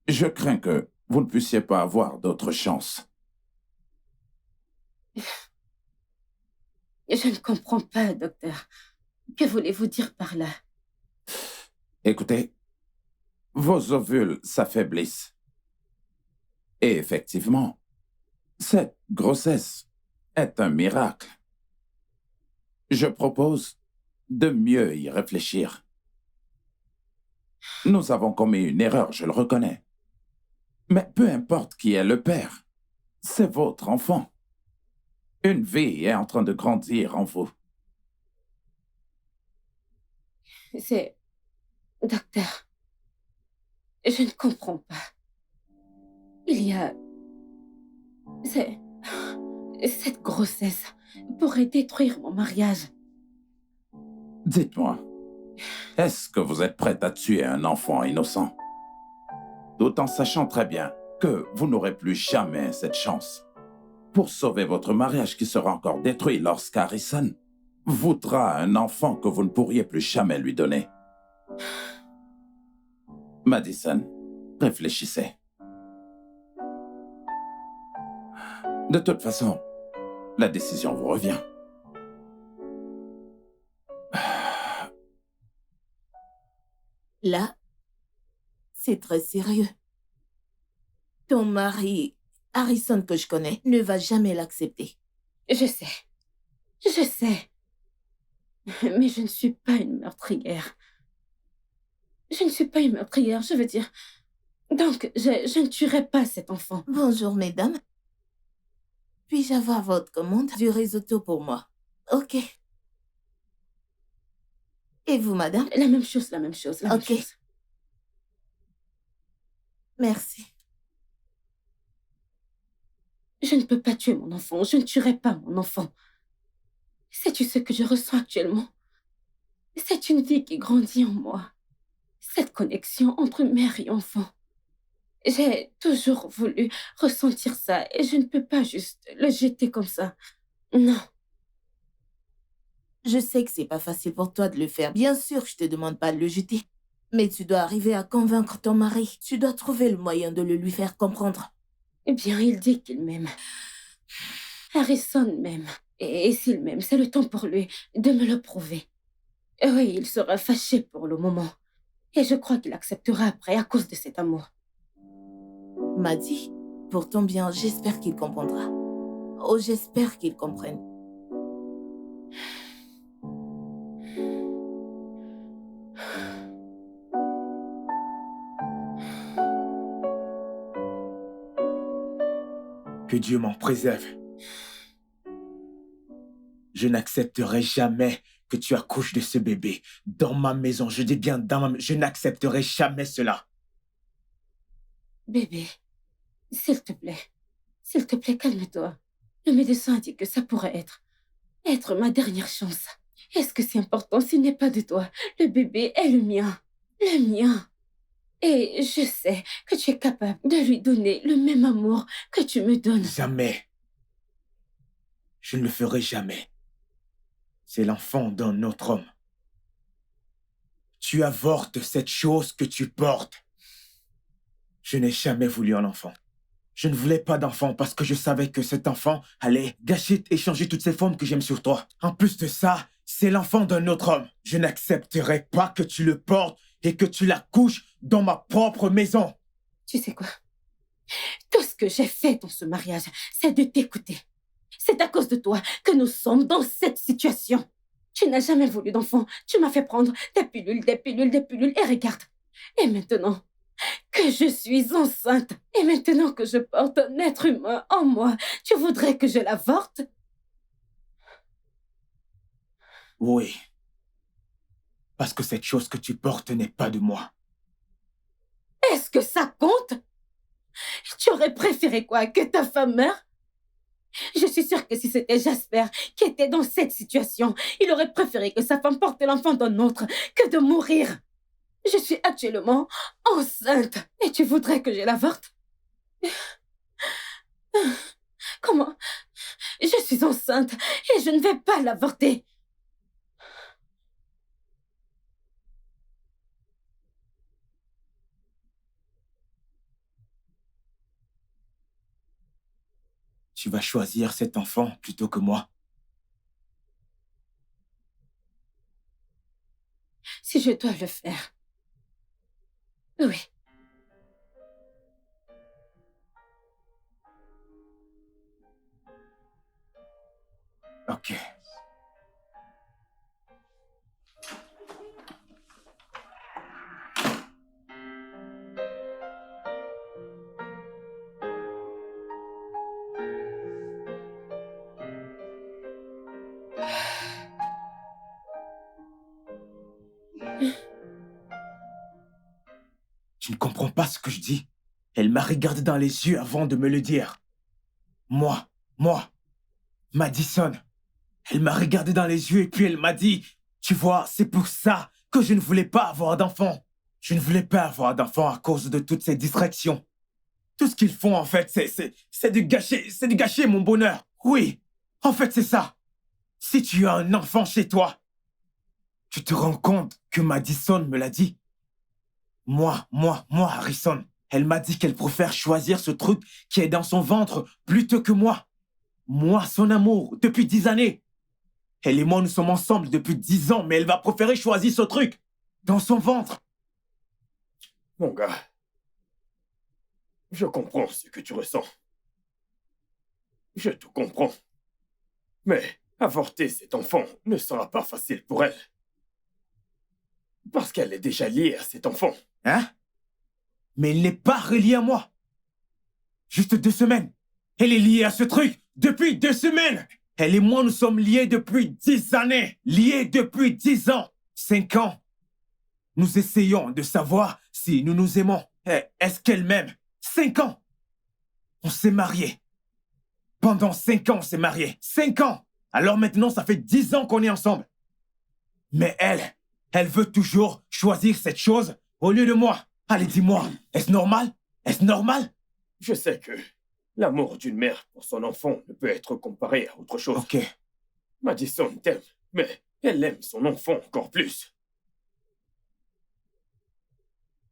F: je crains que vous ne puissiez pas avoir d'autre chance.
A: Je ne comprends pas, docteur. Que voulez-vous dire par là?
F: Écoutez, vos ovules s'affaiblissent. Et effectivement, cette grossesse est un miracle. Je propose de mieux y réfléchir. Nous avons commis une erreur, je le reconnais. Mais peu importe qui est le père, c'est votre enfant. Une vie est en train de grandir en vous.
A: C'est... Docteur, je ne comprends pas. Il y a... Cette grossesse pourrait détruire mon mariage.
F: Dites-moi, est-ce que vous êtes prête à tuer un enfant innocent? Tout en sachant très bien que vous n'aurez plus jamais cette chance. Pour sauver votre mariage qui sera encore détruit lorsqu'Harrison voudra un enfant que vous ne pourriez plus jamais lui donner. Madison, réfléchissez. De toute façon, la décision vous revient.
D: Là, c'est très sérieux. Ton mari, Harrison que je connais, ne va jamais l'accepter.
A: Je sais. Je sais. Mais je ne suis pas une meurtrière. Je ne suis pas une meurtrière, je veux dire. Donc, je ne tuerai pas cet enfant.
D: Bonjour, mesdames. Puis-je avoir votre commande du risotto pour moi? Ok. Et vous, madame?
A: La même chose, la même chose, la même
D: Ok.
A: chose.
D: Merci.
A: Je ne peux pas tuer mon enfant. Je ne tuerai pas mon enfant. Sais-tu ce que je ressens actuellement? C'est une vie qui grandit en moi. Cette connexion entre mère et enfant. J'ai toujours voulu ressentir ça et je ne peux pas juste le jeter comme ça. Non.
D: Je sais que c'est pas facile pour toi de le faire. Bien sûr, je te demande pas de le jeter. Mais tu dois arriver à convaincre ton mari. Tu dois trouver le moyen de le lui faire comprendre.
A: Eh bien, il dit qu'il m'aime. Harrison m'aime. Et s'il m'aime, c'est le temps pour lui de me le prouver. Oui, il sera fâché pour le moment. Et je crois qu'il acceptera après à cause de cet amour.
D: M'a dit, pour ton bien, j'espère qu'il comprendra. Oh, j'espère qu'il comprenne.
C: Que Dieu m'en préserve. Je n'accepterai jamais que tu accouches de ce bébé dans ma maison. Je dis bien dans ma maison. Je n'accepterai jamais cela.
A: Bébé, s'il te plaît, calme-toi. Le médecin a dit que ça pourrait être ma dernière chance. Est-ce que c'est important s'il n'est pas de toi? Le bébé est le mien. Le mien. Et je sais que tu es capable de lui donner le même amour que tu me donnes.
C: Jamais. Je ne le ferai jamais. C'est l'enfant d'un autre homme. Tu avortes cette chose que tu portes. Je n'ai jamais voulu un enfant. Je ne voulais pas d'enfant parce que je savais que cet enfant allait gâcher et changer toutes ces formes que j'aime sur toi. En plus de ça, c'est l'enfant d'un autre homme. Je n'accepterai pas que tu le portes et que tu l'accouches dans ma propre maison.
A: Tu sais quoi? Tout ce que j'ai fait dans ce mariage, c'est de t'écouter. C'est à cause de toi que nous sommes dans cette situation. Tu n'as jamais voulu d'enfant. Tu m'as fait prendre des pilules, et regarde. Et maintenant que je suis enceinte, et maintenant que je porte un être humain en moi, tu voudrais que je l'avorte?
C: Oui. Parce que cette chose que tu portes n'est pas de moi.
A: Est-ce que ça compte? Tu aurais préféré quoi? Que ta femme meure? Je suis sûre que si c'était Jasper qui était dans cette situation, il aurait préféré que sa femme porte l'enfant d'un autre que de mourir. Je suis actuellement enceinte et tu voudrais que je l'avorte? Comment? Je suis enceinte et je ne vais pas l'avorter.
C: Tu vas choisir cet enfant plutôt que moi.
A: Si je dois le faire. Oui.
C: Ok. Tu ne comprends pas ce que je dis? Elle m'a regardé dans les yeux avant de me le dire. Moi, Madison. Elle m'a regardé dans les yeux et puis elle m'a dit, tu vois, c'est pour ça que je ne voulais pas avoir d'enfant. Je ne voulais pas avoir d'enfant à cause de toutes ces distractions. Tout ce qu'ils font, en fait, c'est de gâcher mon bonheur. Oui, en fait, c'est ça. Si tu as un enfant chez toi, tu te rends compte que Madison me l'a dit. Moi, Harrison. Elle m'a dit qu'elle préfère choisir ce truc qui est dans son ventre plutôt que moi. Moi, son amour, depuis 10 années. Elle et moi, nous sommes ensemble depuis 10 ans, mais elle va préférer choisir ce truc dans son ventre.
B: Mon gars, je comprends ce que tu ressens. Je te comprends. Mais avorter cet enfant ne sera pas facile pour elle. Parce qu'elle est déjà liée à cet enfant.
C: Hein? Mais elle n'est pas reliée à moi. Juste 2 semaines. Elle est liée à ce truc depuis 2 semaines. Elle et moi, nous sommes liés depuis 10 années. Liés depuis 10 ans. 5 ans. Nous essayons de savoir si nous nous aimons. Est-ce qu'elle m'aime? 5 ans. On s'est mariés. Pendant 5 ans, on s'est mariés. 5 ans. Alors maintenant, ça fait 10 ans qu'on est ensemble. Mais elle veut toujours choisir cette chose au lieu de moi. Allez, dis-moi, est-ce normal? Est-ce normal?
B: Je sais que l'amour d'une mère pour son enfant ne peut être comparé à autre chose.
C: Ok.
B: Madison t'aime, mais elle aime son enfant encore plus.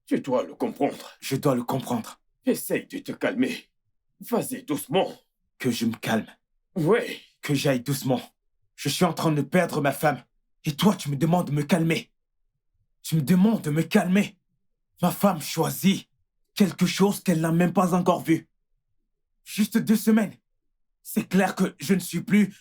B: Tu dois le comprendre.
C: Je dois le comprendre.
B: Essaye de te calmer. Vas-y doucement.
C: Que je me calme.
B: Oui.
C: Que j'aille doucement. Je suis en train de perdre ma femme. Et toi, tu me demandes de me calmer. Tu me demandes de me calmer. Ma femme choisit quelque chose qu'elle n'a même pas encore vu. Juste 2 semaines. C'est clair que je ne suis plus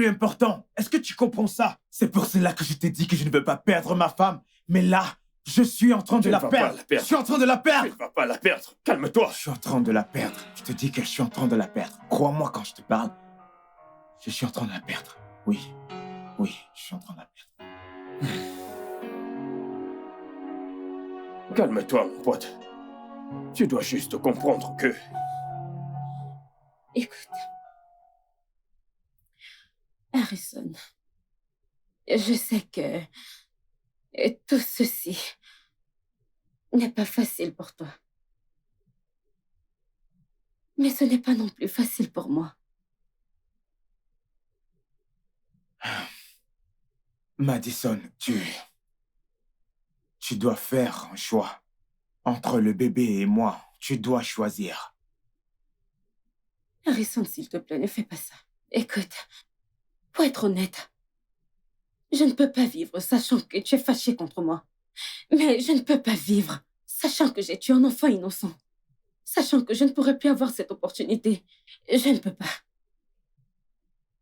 C: important. Est-ce que tu comprends ça? C'est pour cela que je t'ai dit que je ne veux pas perdre ma femme. Mais là, je suis en train de la perdre. Je suis en train de la
B: Tu
C: perdre.
B: ne vas pas la perdre. Calme-toi.
C: Je suis en train de la perdre. Je te dis que je suis en train de la perdre. Crois-moi quand je te parle. Je suis en train de la perdre. Oui. Oui, je suis en train de la perdre.
B: Calme-toi, mon pote. Tu dois juste comprendre que...
A: Écoute. Harrison, je sais que tout ceci n'est pas facile pour toi. Mais ce n'est pas non plus facile pour moi.
C: Madison, tu dois faire un choix. Entre le bébé et moi, tu dois choisir.
A: Harrison, s'il te plaît, ne fais pas ça. Écoute, pour être honnête, je ne peux pas vivre sachant que tu es fâché contre moi. Mais je ne peux pas vivre sachant que j'ai tué un enfant innocent. Sachant que je ne pourrai plus avoir cette opportunité. Je ne peux pas.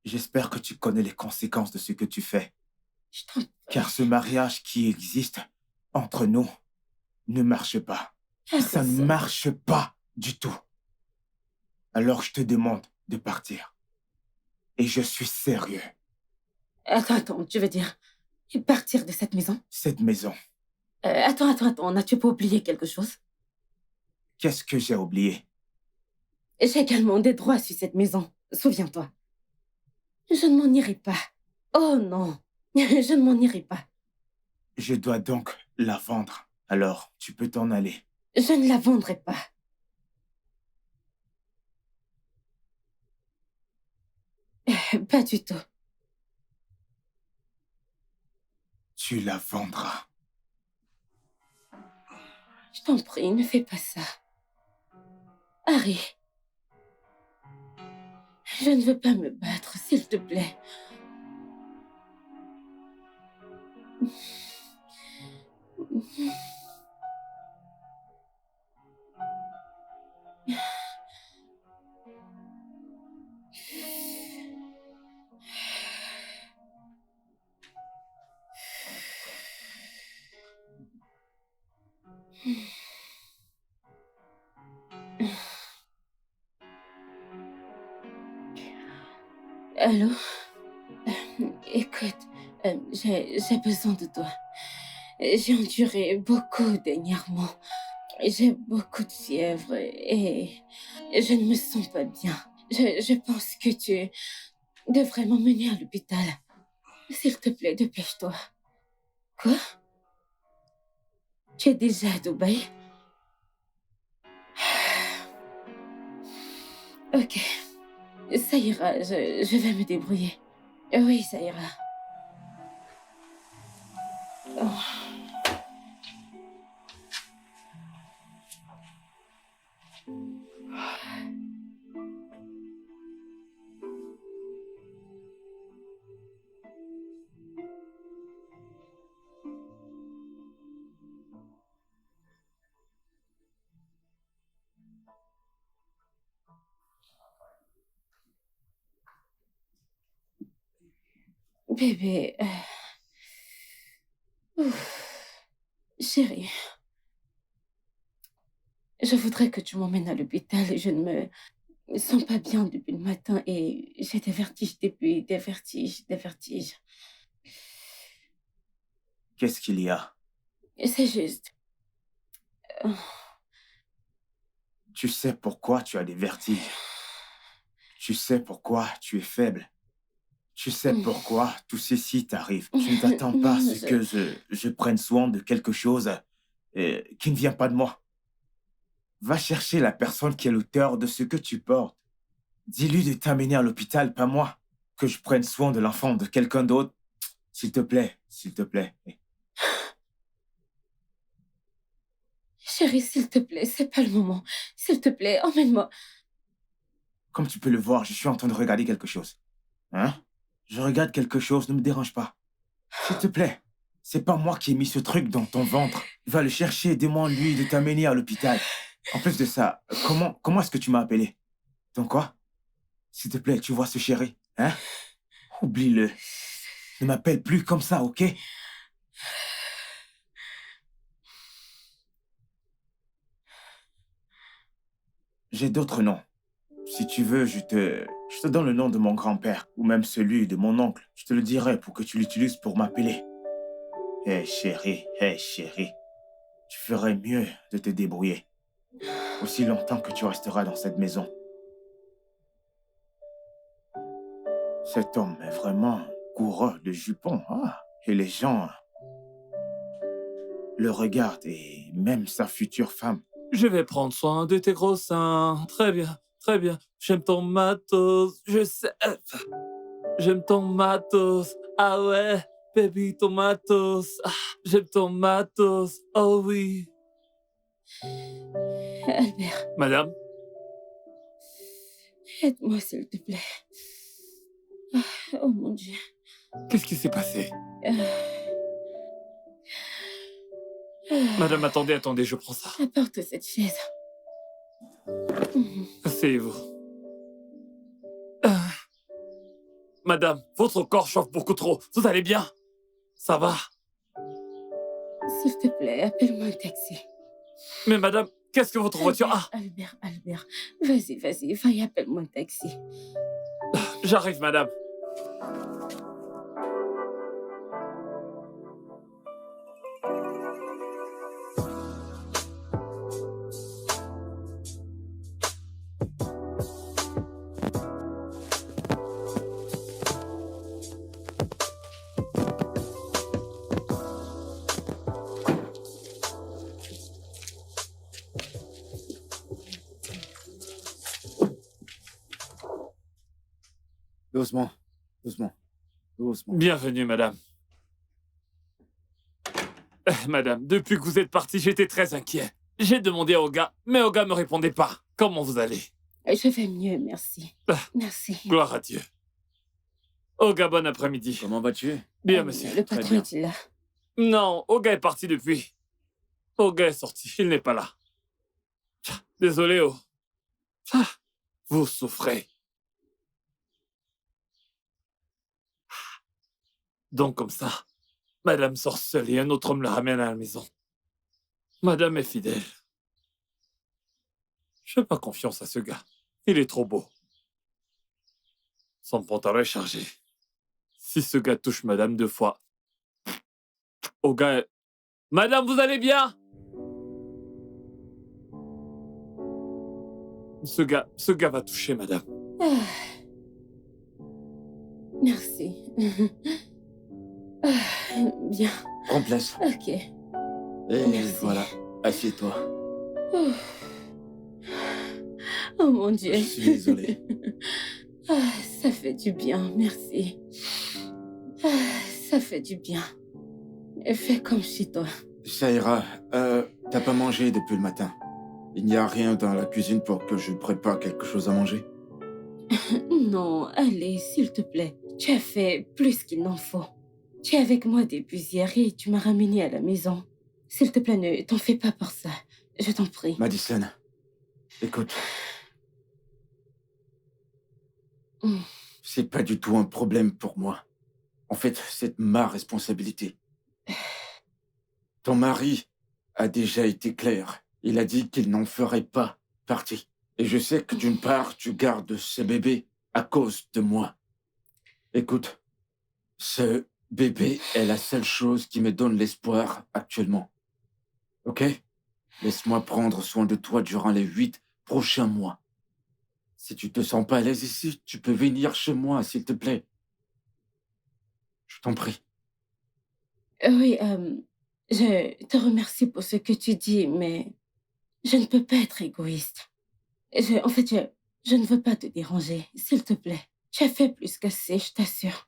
C: J'espère que tu connais les conséquences de ce que tu fais.
A: Je t'en...
C: Car ce mariage qui existe entre nous ne marche pas. Ça
A: Harrison.
C: ne marche pas du tout. Alors je te demande de partir. Et je suis sérieux.
A: Attends, tu veux dire partir de cette maison?
C: Cette maison,
A: Attends, n'as-tu pas oublié quelque chose?
C: qu'est-ce que j'ai oublié?
A: J'ai également des droits sur cette maison, souviens-toi. Je ne m'en irai pas. Oh non, je ne m'en irai pas.
C: Je dois donc la vendre. Alors, tu peux t'en aller.
A: Je ne la vendrai pas. Pas du tout.
C: Tu la vendras.
A: Je t'en prie, ne fais pas ça. Harry, je ne veux pas me battre, s'il te plaît. Allô? Écoute, j'ai besoin de toi. J'ai enduré beaucoup dernièrement. J'ai beaucoup de fièvre et je ne me sens pas bien. Je pense que tu devrais m'emmener à l'hôpital. S'il te plaît, dépêche-toi. Quoi? Tu es déjà à Dubaï? Ok, ça ira, je vais me débrouiller. Oui, ça ira. Oh. Bébé, chérie, je voudrais que tu m'emmènes à l'hôpital. Je ne me sens pas bien depuis le matin et j'ai des vertiges depuis, des vertiges.
C: Qu'est-ce qu'il y a?
A: C'est juste...
C: Tu sais pourquoi tu as des vertiges. Tu sais pourquoi tu es faible. Tu sais pourquoi tout ceci t'arrive. Tu ne t'attends pas à ce que je prenne soin de quelque chose qui ne vient pas de moi. Va chercher la personne qui est l'auteur de ce que tu portes. Dis-lui de t'amener à l'hôpital, pas moi. Que je prenne soin de l'enfant de quelqu'un d'autre. S'il te plaît, s'il te plaît.
A: Chérie, s'il te plaît, c'est pas le moment. S'il te plaît, emmène-moi.
C: Comme tu peux le voir, je suis en train de regarder quelque chose. Hein? Je regarde quelque chose, ne me dérange pas. S'il te plaît, c'est pas moi qui ai mis ce truc dans ton ventre. Va le chercher et demande-lui de t'amener à l'hôpital. En plus de ça, comment est-ce que tu m'as appelé? Donc quoi? S'il te plaît, tu vois ce chéri, hein? Oublie-le. Ne m'appelle plus comme ça, ok? J'ai d'autres noms. Si tu veux, je te donne le nom de mon grand-père, ou même celui de mon oncle. Je te le dirai pour que tu l'utilises pour m'appeler. Hé chérie, tu ferais mieux de te débrouiller. Aussi longtemps que tu resteras dans cette maison. Cet homme est vraiment coureur de jupons. Ah, et les gens le regardent, et même sa future femme.
G: Je vais prendre soin de tes gros seins. Très bien, très bien. J'aime ton matos. Je sais. J'aime ton matos. Ah ouais, baby, ton matos. Ah, j'aime ton matos. Oh oui.
A: Albert,
G: Madame,
A: aide-moi, s'il te plaît. Oh mon Dieu.
G: qu'est-ce qui s'est passé?
A: Euh,
G: Madame, attendez, je prends ça.
A: Apporte cette chaise.
G: Asseyez-vous. Ah. Madame, votre corps chauffe beaucoup trop. Vous allez bien? Ça va?
A: S'il te plaît, appelle-moi un taxi.
G: Mais madame, qu'est-ce que votre voiture... Ah,
A: Albert. Vas-y, va et appelle-moi un taxi.
G: j'arrive, madame.
E: Doucement.
G: Bienvenue, madame. Madame, depuis que vous êtes partie, j'étais très inquiet. J'ai demandé à Oga, mais Oga me répondait pas. Comment vous allez?
A: Je vais mieux, merci.
G: Ah.
A: Merci.
G: Gloire à Dieu. Oga, bon après-midi.
E: Comment vas-tu?
G: Bien, monsieur.
A: Le
E: Très
A: patron
E: bien.
A: est-il là?
G: Non, Oga est parti depuis. Oga est sorti, il n'est pas là. Tcha, désolé, oh. Ah, vous souffrez. Donc comme ça, madame sort seule et un autre homme la ramène à la maison. Madame est fidèle. Je fais pas confiance à ce gars. Il est trop beau. Son pantalon est chargé. Si ce gars touche madame 2 fois... Oga est... Madame, vous allez bien? Ce gars va toucher madame.
A: Ah. Merci. Bien.
E: Prends place.
A: Ok.
E: Et
A: Merci.
E: voilà, assieds-toi.
A: Oh mon Dieu.
E: Je suis désolé.
A: Ah, ça fait du bien, merci. Ah, ça fait du bien. Fais comme chez toi.
E: Ça ira. T'as pas mangé depuis le matin. Il n'y a rien dans la cuisine pour que je prépare quelque chose à manger.
A: Non, allez, s'il te plaît. Tu as fait plus qu'il n'en faut. Tu es avec moi depuis hier et tu m'as ramené à la maison. S'il te plaît, ne t'en fais pas pour ça. Je t'en prie.
E: Madison, écoute. C'est pas du tout un problème pour moi. En fait, c'est ma responsabilité. Ton mari a déjà été clair. Il a dit qu'il n'en ferait pas partie. Et je sais que d'une part, tu gardes ce bébé à cause de moi. Écoute, ce bébé est la seule chose qui me donne l'espoir actuellement. Ok? Laisse-moi prendre soin de toi durant les 8 prochains mois. Si tu te sens pas à l'aise ici, tu peux venir chez moi, s'il te plaît. Je t'en prie.
A: Oui, je te remercie pour ce que tu dis, mais je ne peux pas être égoïste. En fait, je ne veux pas te déranger, s'il te plaît. Tu as fait plus qu'assez, je t'assure.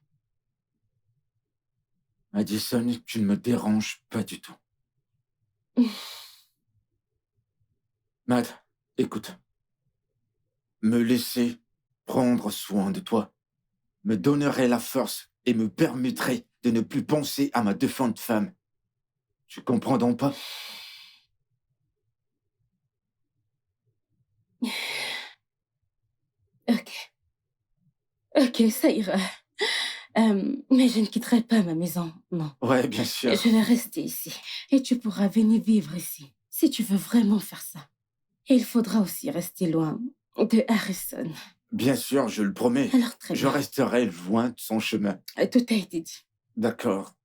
E: Madison, tu ne me déranges pas du tout. Matt, écoute. Me laisser prendre soin de toi me donnerait la force et me permettrait de ne plus penser à ma défunte femme. Tu comprends donc pas?
A: Ok, ok, ça ira. Mais je ne quitterai pas ma maison, non.
E: Ouais, bien sûr.
A: Je vais rester ici. Et tu pourras venir vivre ici, si tu veux vraiment faire ça. Et il faudra aussi rester loin de Harrison.
E: Bien sûr, je le promets.
A: Alors très
E: Je
A: bien.
E: resterai loin de son chemin.
A: Tout a été dit.
E: D'accord.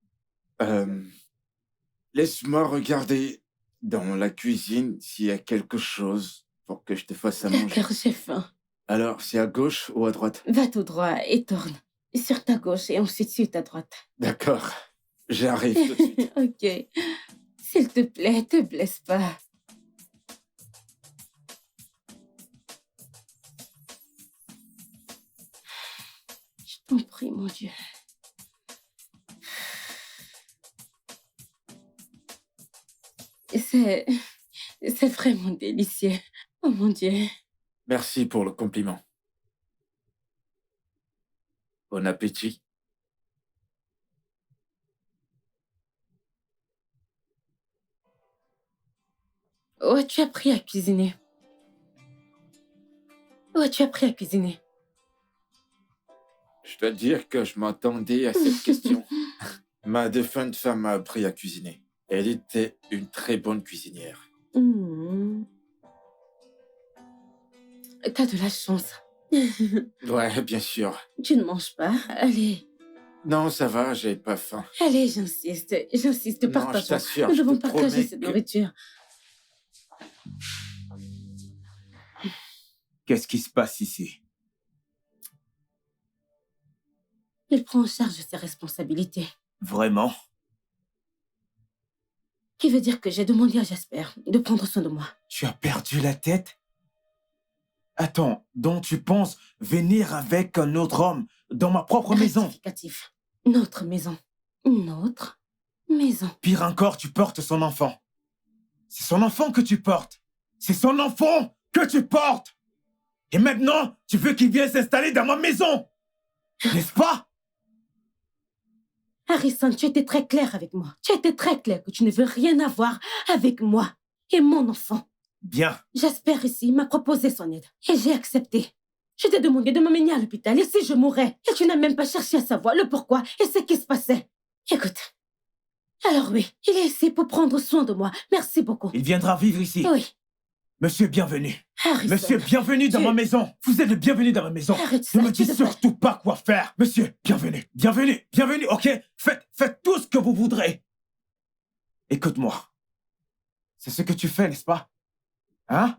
E: Laisse-moi regarder dans la cuisine s'il y a quelque chose pour que je te fasse à manger.
A: D'accord, j'ai faim.
E: Alors, c'est à gauche ou à droite?
A: Va tout droit et tourne. Sur ta gauche et ensuite sur ta droite.
E: D'accord. J'arrive tout de suite.
A: Ok. S'il te plaît, te blesse pas. Je t'en prie, mon Dieu. C'est... C'est vraiment délicieux. Oh mon Dieu.
E: Merci pour le compliment. Bon appétit.
A: Où as-tu appris à cuisiner? Où as-tu appris à cuisiner?
E: Je dois dire que je m'attendais à cette question. Ma défunte femme m'a appris à cuisiner. Elle était une très bonne cuisinière.
A: Hmm. T'as de la chance.
E: Ouais, bien sûr.
A: Tu ne manges pas? Allez,
E: Non, ça va, j'ai pas faim.
A: allez, j'insiste. J'insiste,
E: Non, je
A: partageons.
E: t'assure,
A: Nous
E: je
A: devons
E: te
A: partager
E: promets
A: cette
E: que-
A: nourriture.
C: Qu'est-ce qui se passe ici?
A: Il prend en charge ses responsabilités.
C: Vraiment?
A: Qui veut dire que j'ai demandé à Jasper de prendre soin de moi.
C: Tu as perdu la tête? Attends, donc tu penses venir avec un autre homme dans ma propre maison?
A: Rectificatif. Notre maison. Notre maison.
C: Pire encore, tu portes son enfant. C'est son enfant que tu portes. C'est son enfant que tu portes. Et maintenant, tu veux qu'il vienne s'installer dans ma maison. N'est-ce pas?
A: Harrison, tu étais très clair avec moi. Tu étais très clair que tu ne veux rien avoir avec moi et mon enfant.
C: Bien.
A: Jasper ici m'a proposé son aide et j'ai accepté. Je t'ai demandé de m'emmener à l'hôpital et si je mourais, et tu n'as même pas cherché à savoir le pourquoi et ce qui se passait. Écoute. Alors oui, il est ici pour prendre soin de moi. Merci beaucoup.
C: Il viendra vivre ici.
A: Oui,
C: Monsieur, bienvenue.
A: Harrison.
C: Monsieur, bienvenue dans
A: Tu-
C: ma maison. Vous êtes le bienvenu dans ma maison.
A: Arrête ça,
C: Ne me
A: tu
C: dites
A: devrais-
C: surtout pas quoi faire. Monsieur, bienvenue. Bienvenue. Bienvenue, ok? Faites tout ce que vous voudrez. Écoute-moi. C'est ce que tu fais, n'est-ce pas? Hein?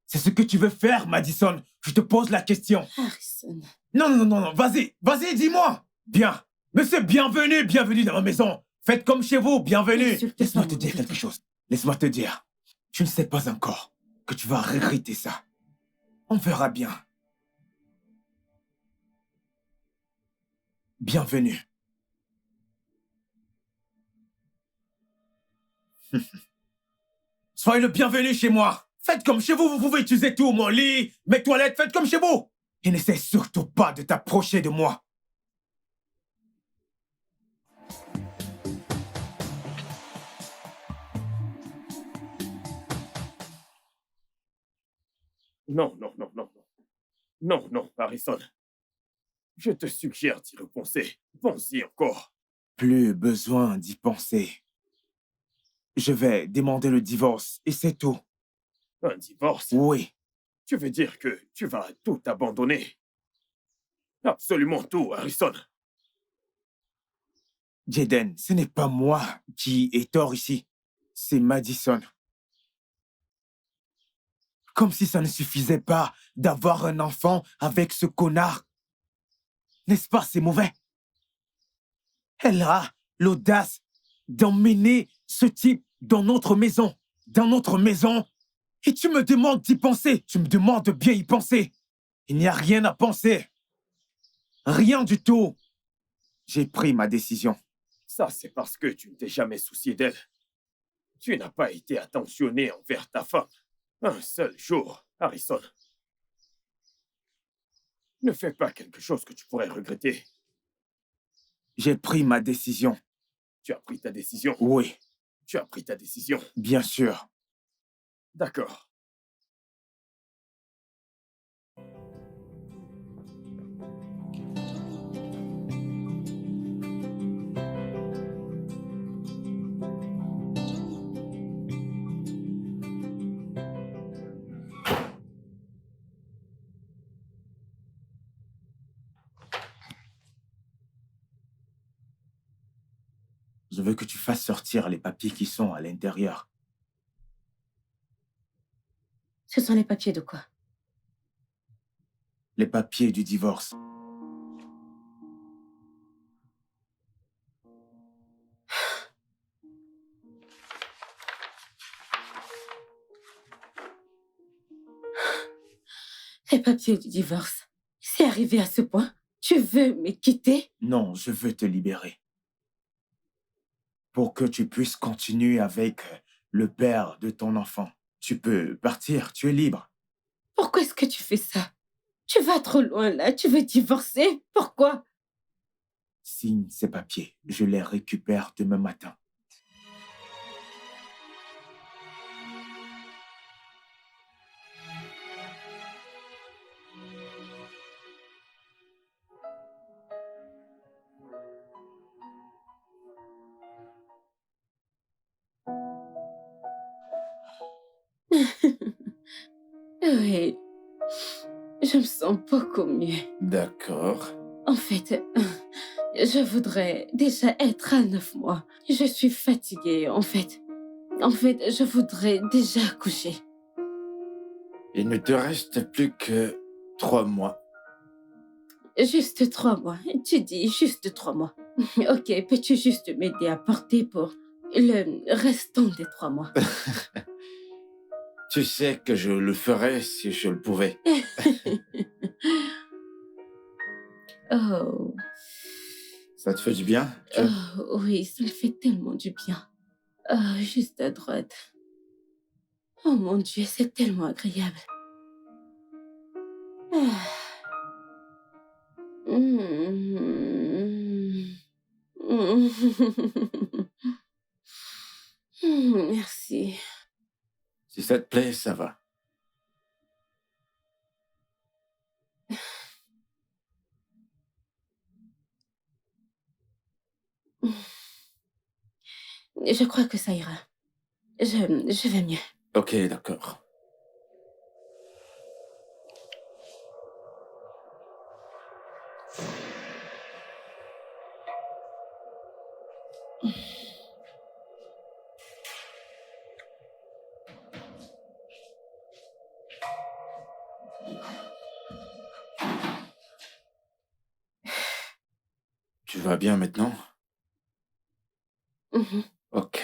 C: C'est ce que tu veux faire, Madison. Je te pose la question.
A: Harrison.
C: Non. Vas-y, dis-moi. Bien. Monsieur, bienvenue dans ma maison. Faites comme chez vous, bienvenue.
A: Insulte
C: Laisse-moi
A: pas
C: te
A: mon
C: dire
A: mérite.
C: quelque chose. Laisse-moi te dire. Tu ne sais pas encore que tu vas regretter ça. On verra bien. Bienvenue. Soyez le bienvenu chez moi. Faites comme chez vous, vous pouvez utiliser tout, mon lit, mes toilettes, faites comme chez vous. Et n'essaie surtout pas de t'approcher de moi.
B: Non. Non, Harrison. Je te suggère d'y repenser. Pense-y encore.
C: Plus besoin d'y penser. Je vais demander le divorce et c'est tout.
B: Un divorce?
C: Oui,
B: Tu veux dire que tu vas tout abandonner? Absolument tout, Harrison.
C: Jaden, ce n'est pas moi qui ai tort ici. C'est Madison. Comme si ça ne suffisait pas d'avoir un enfant avec ce connard. N'est-ce pas, c'est mauvais? Elle a l'audace d'emmener ce type dans notre maison. Dans notre maison. Et tu me demandes d'y penser. Tu me demandes de bien y penser. Il n'y a rien à penser. Rien du tout. J'ai pris ma décision.
B: Ça, c'est parce que tu ne t'es jamais soucié d'elle. Tu n'as pas été attentionné envers ta femme. Un seul jour, Harrison. Ne fais pas quelque chose que tu pourrais regretter.
C: J'ai pris ma décision.
B: Tu as pris ta décision?
C: Oui,
B: Tu as pris ta décision.
C: bien sûr.
B: D'accord.
C: Je veux que tu fasses sortir les papiers qui sont à l'intérieur.
A: Ce sont les papiers de quoi?
C: Les papiers du divorce.
A: Les papiers du divorce. C'est arrivé à ce point? Tu veux me quitter?
C: Non, je veux te libérer. Pour que tu puisses continuer avec le père de ton enfant. Tu peux partir, tu es libre.
A: Pourquoi est-ce que tu fais ça? Tu vas trop loin là, tu veux divorcer? Pourquoi?
C: Signe ces papiers, je les récupère demain matin.
A: Oui, je me sens beaucoup mieux.
E: D'accord.
A: En fait, je voudrais déjà être à 9 mois. Je suis fatiguée, en fait. En fait, je voudrais déjà accoucher.
E: Il ne te reste plus que 3 mois.
A: Juste 3 mois. Tu dis juste 3 mois. Ok, peux-tu juste m'aider à porter pour le restant des 3 mois?
E: Tu sais que je le ferais si je le pouvais.
A: Oh,
E: Ça te fait du bien?
A: oh, oui, ça me fait tellement du bien. Oh, juste à droite. Oh mon Dieu, c'est tellement agréable. Ah. Mm. Merci.
E: Si ça te plaît, ça va.
A: Je crois que ça ira. Je vais mieux.
E: Ok, d'accord. Tu vas bien maintenant?
A: Mhm.
E: Ok.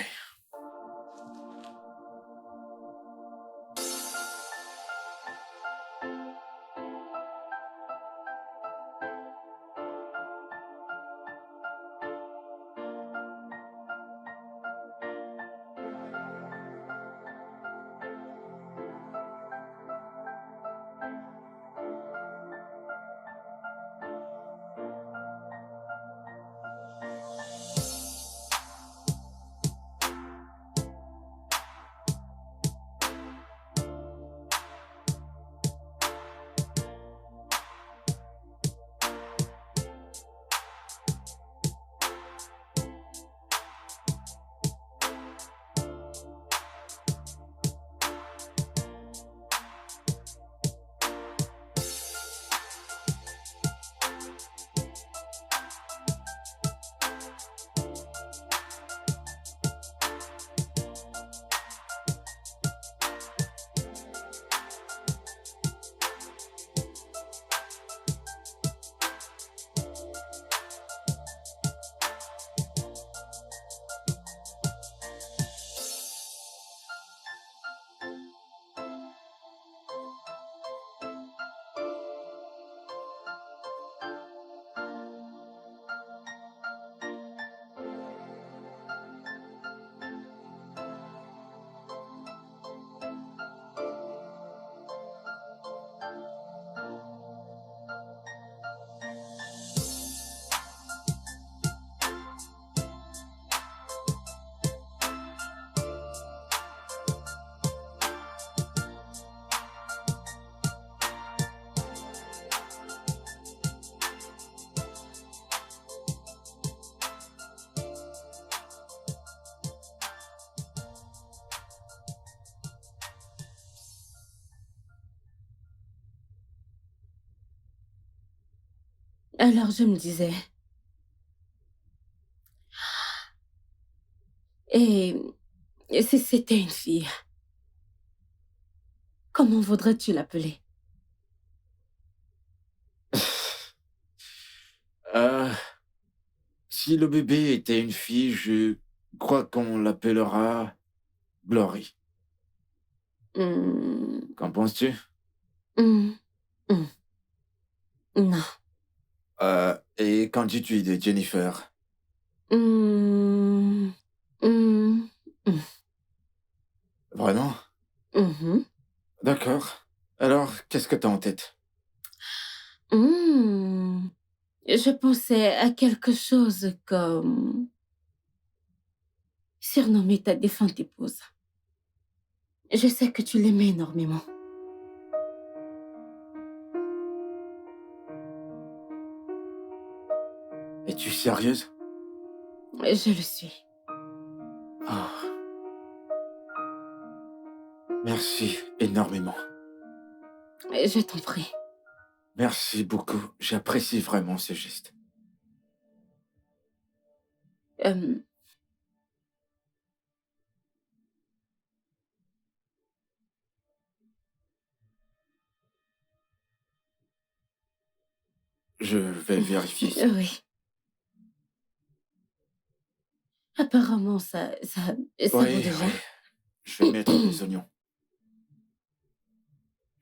A: Alors je me disais, et si c'était une fille, comment voudrais-tu l'appeler?
E: Euh, Si le bébé était une fille, je crois qu'on l'appellera Glory.
A: Hmm,
E: Qu'en penses-tu?
A: hmm, hmm. Non.
E: Et qu'en dis-tu de Jennifer?
A: Hmm, hmm, hmm,
E: Vraiment?
A: mhm.
E: D'accord. Alors, qu'est-ce que t'as en tête?
A: Hmm. Je pensais à quelque chose comme surnommer ta défunte épouse. Je sais que tu l'aimais énormément.
E: Es-tu sérieuse?
A: Je le suis.
E: Ah, merci énormément.
A: Je t'en prie.
E: Merci beaucoup. J'apprécie vraiment ce geste.
A: Euh,
E: Je vais vérifier ça.
A: oui. Apparemment, ça vaut
E: Oui,
A: déjà.
E: oui. Je vais mettre des oignons.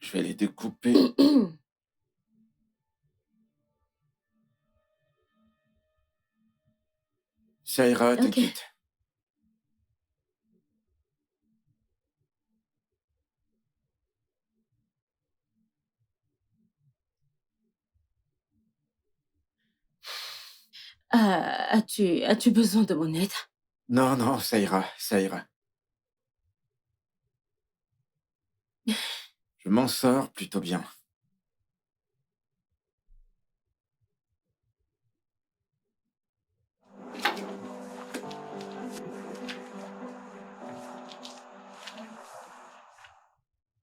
E: Je vais les découper. Ça ira,
A: Ok.
E: t'inquiète.
A: As-tu besoin de mon aide?
E: Non, non, ça ira, ça ira. Je m'en sors plutôt bien.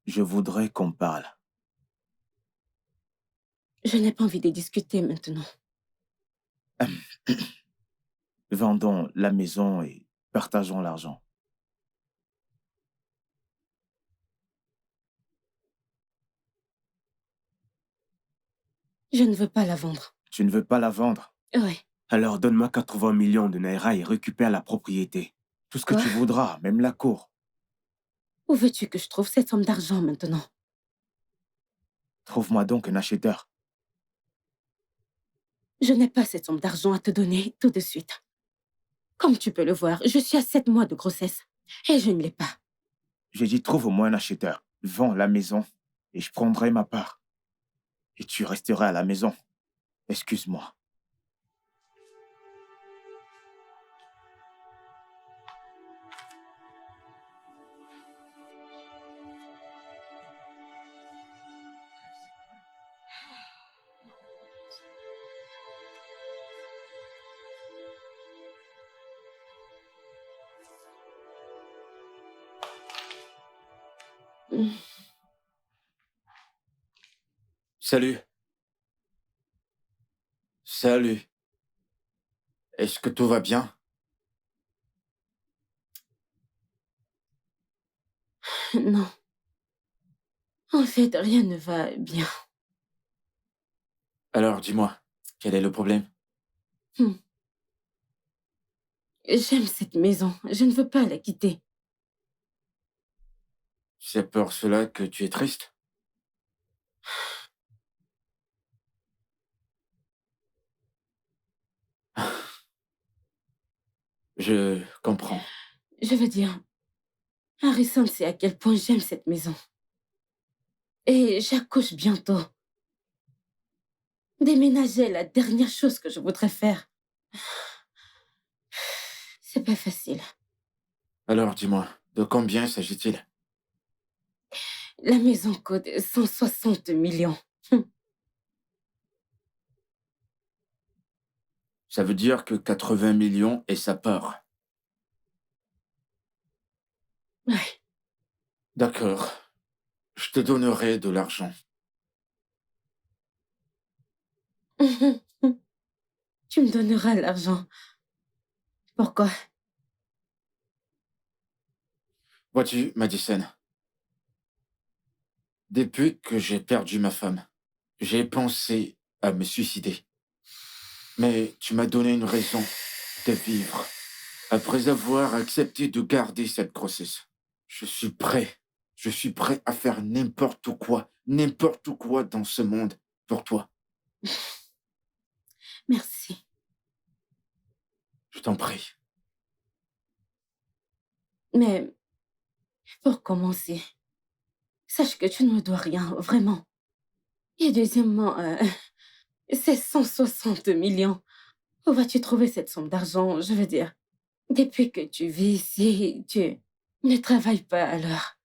C: Je voudrais qu'on parle.
A: Je n'ai pas envie de discuter maintenant.
C: Vendons la maison et partageons l'argent.
A: Je ne veux pas la vendre.
C: Tu ne veux pas la vendre?
A: Oui.
C: Alors donne-moi 80 millions de naira et récupère la propriété. Tout ce que
A: Quoi?
C: tu voudras, même la cour.
A: Où veux-tu que je trouve cette somme d'argent maintenant?
C: Trouve-moi donc un acheteur.
A: Je n'ai pas cette somme d'argent à te donner tout de suite. Comme tu peux le voir, je suis à 7 mois de grossesse et je ne l'ai pas.
C: J'ai dit trouve au moins un acheteur. Vends la maison et je prendrai ma part. Et tu resteras à la maison. Excuse-moi.
A: Hmm.
E: Salut. Salut. Est-ce que tout va bien?
A: Non. En fait, rien ne va bien.
E: Alors, dis-moi, quel est le problème?
A: Hmm. J'aime cette maison. Je ne veux pas la quitter.
E: C'est pour cela que tu es triste? Je comprends.
A: Je veux dire, Harrison sait à quel point j'aime cette maison. Et j'accouche bientôt. Déménager est la dernière chose que je voudrais faire. C'est pas facile.
E: Alors, dis-moi, de combien s'agit-il?
A: La maison coûte 160 millions.
E: Ça veut dire que 80 millions est sa part.
A: Ouais.
E: D'accord. Je te donnerai de l'argent.
A: tu me donneras l'argent. Pourquoi?
E: Vois-tu, Madison, depuis que j'ai perdu ma femme, j'ai pensé à me suicider. Mais tu m'as donné une raison de vivre. Après avoir accepté de garder cette grossesse, je suis prêt. Je suis prêt à faire n'importe quoi dans ce monde pour toi.
A: Merci.
E: Je t'en prie.
A: Mais pour commencer, sache que tu ne me dois rien, vraiment. Et deuxièmement, c'est 160 millions. Où vas-tu trouver cette somme d'argent? Je veux dire, depuis que tu vis ici, tu ne travailles pas alors.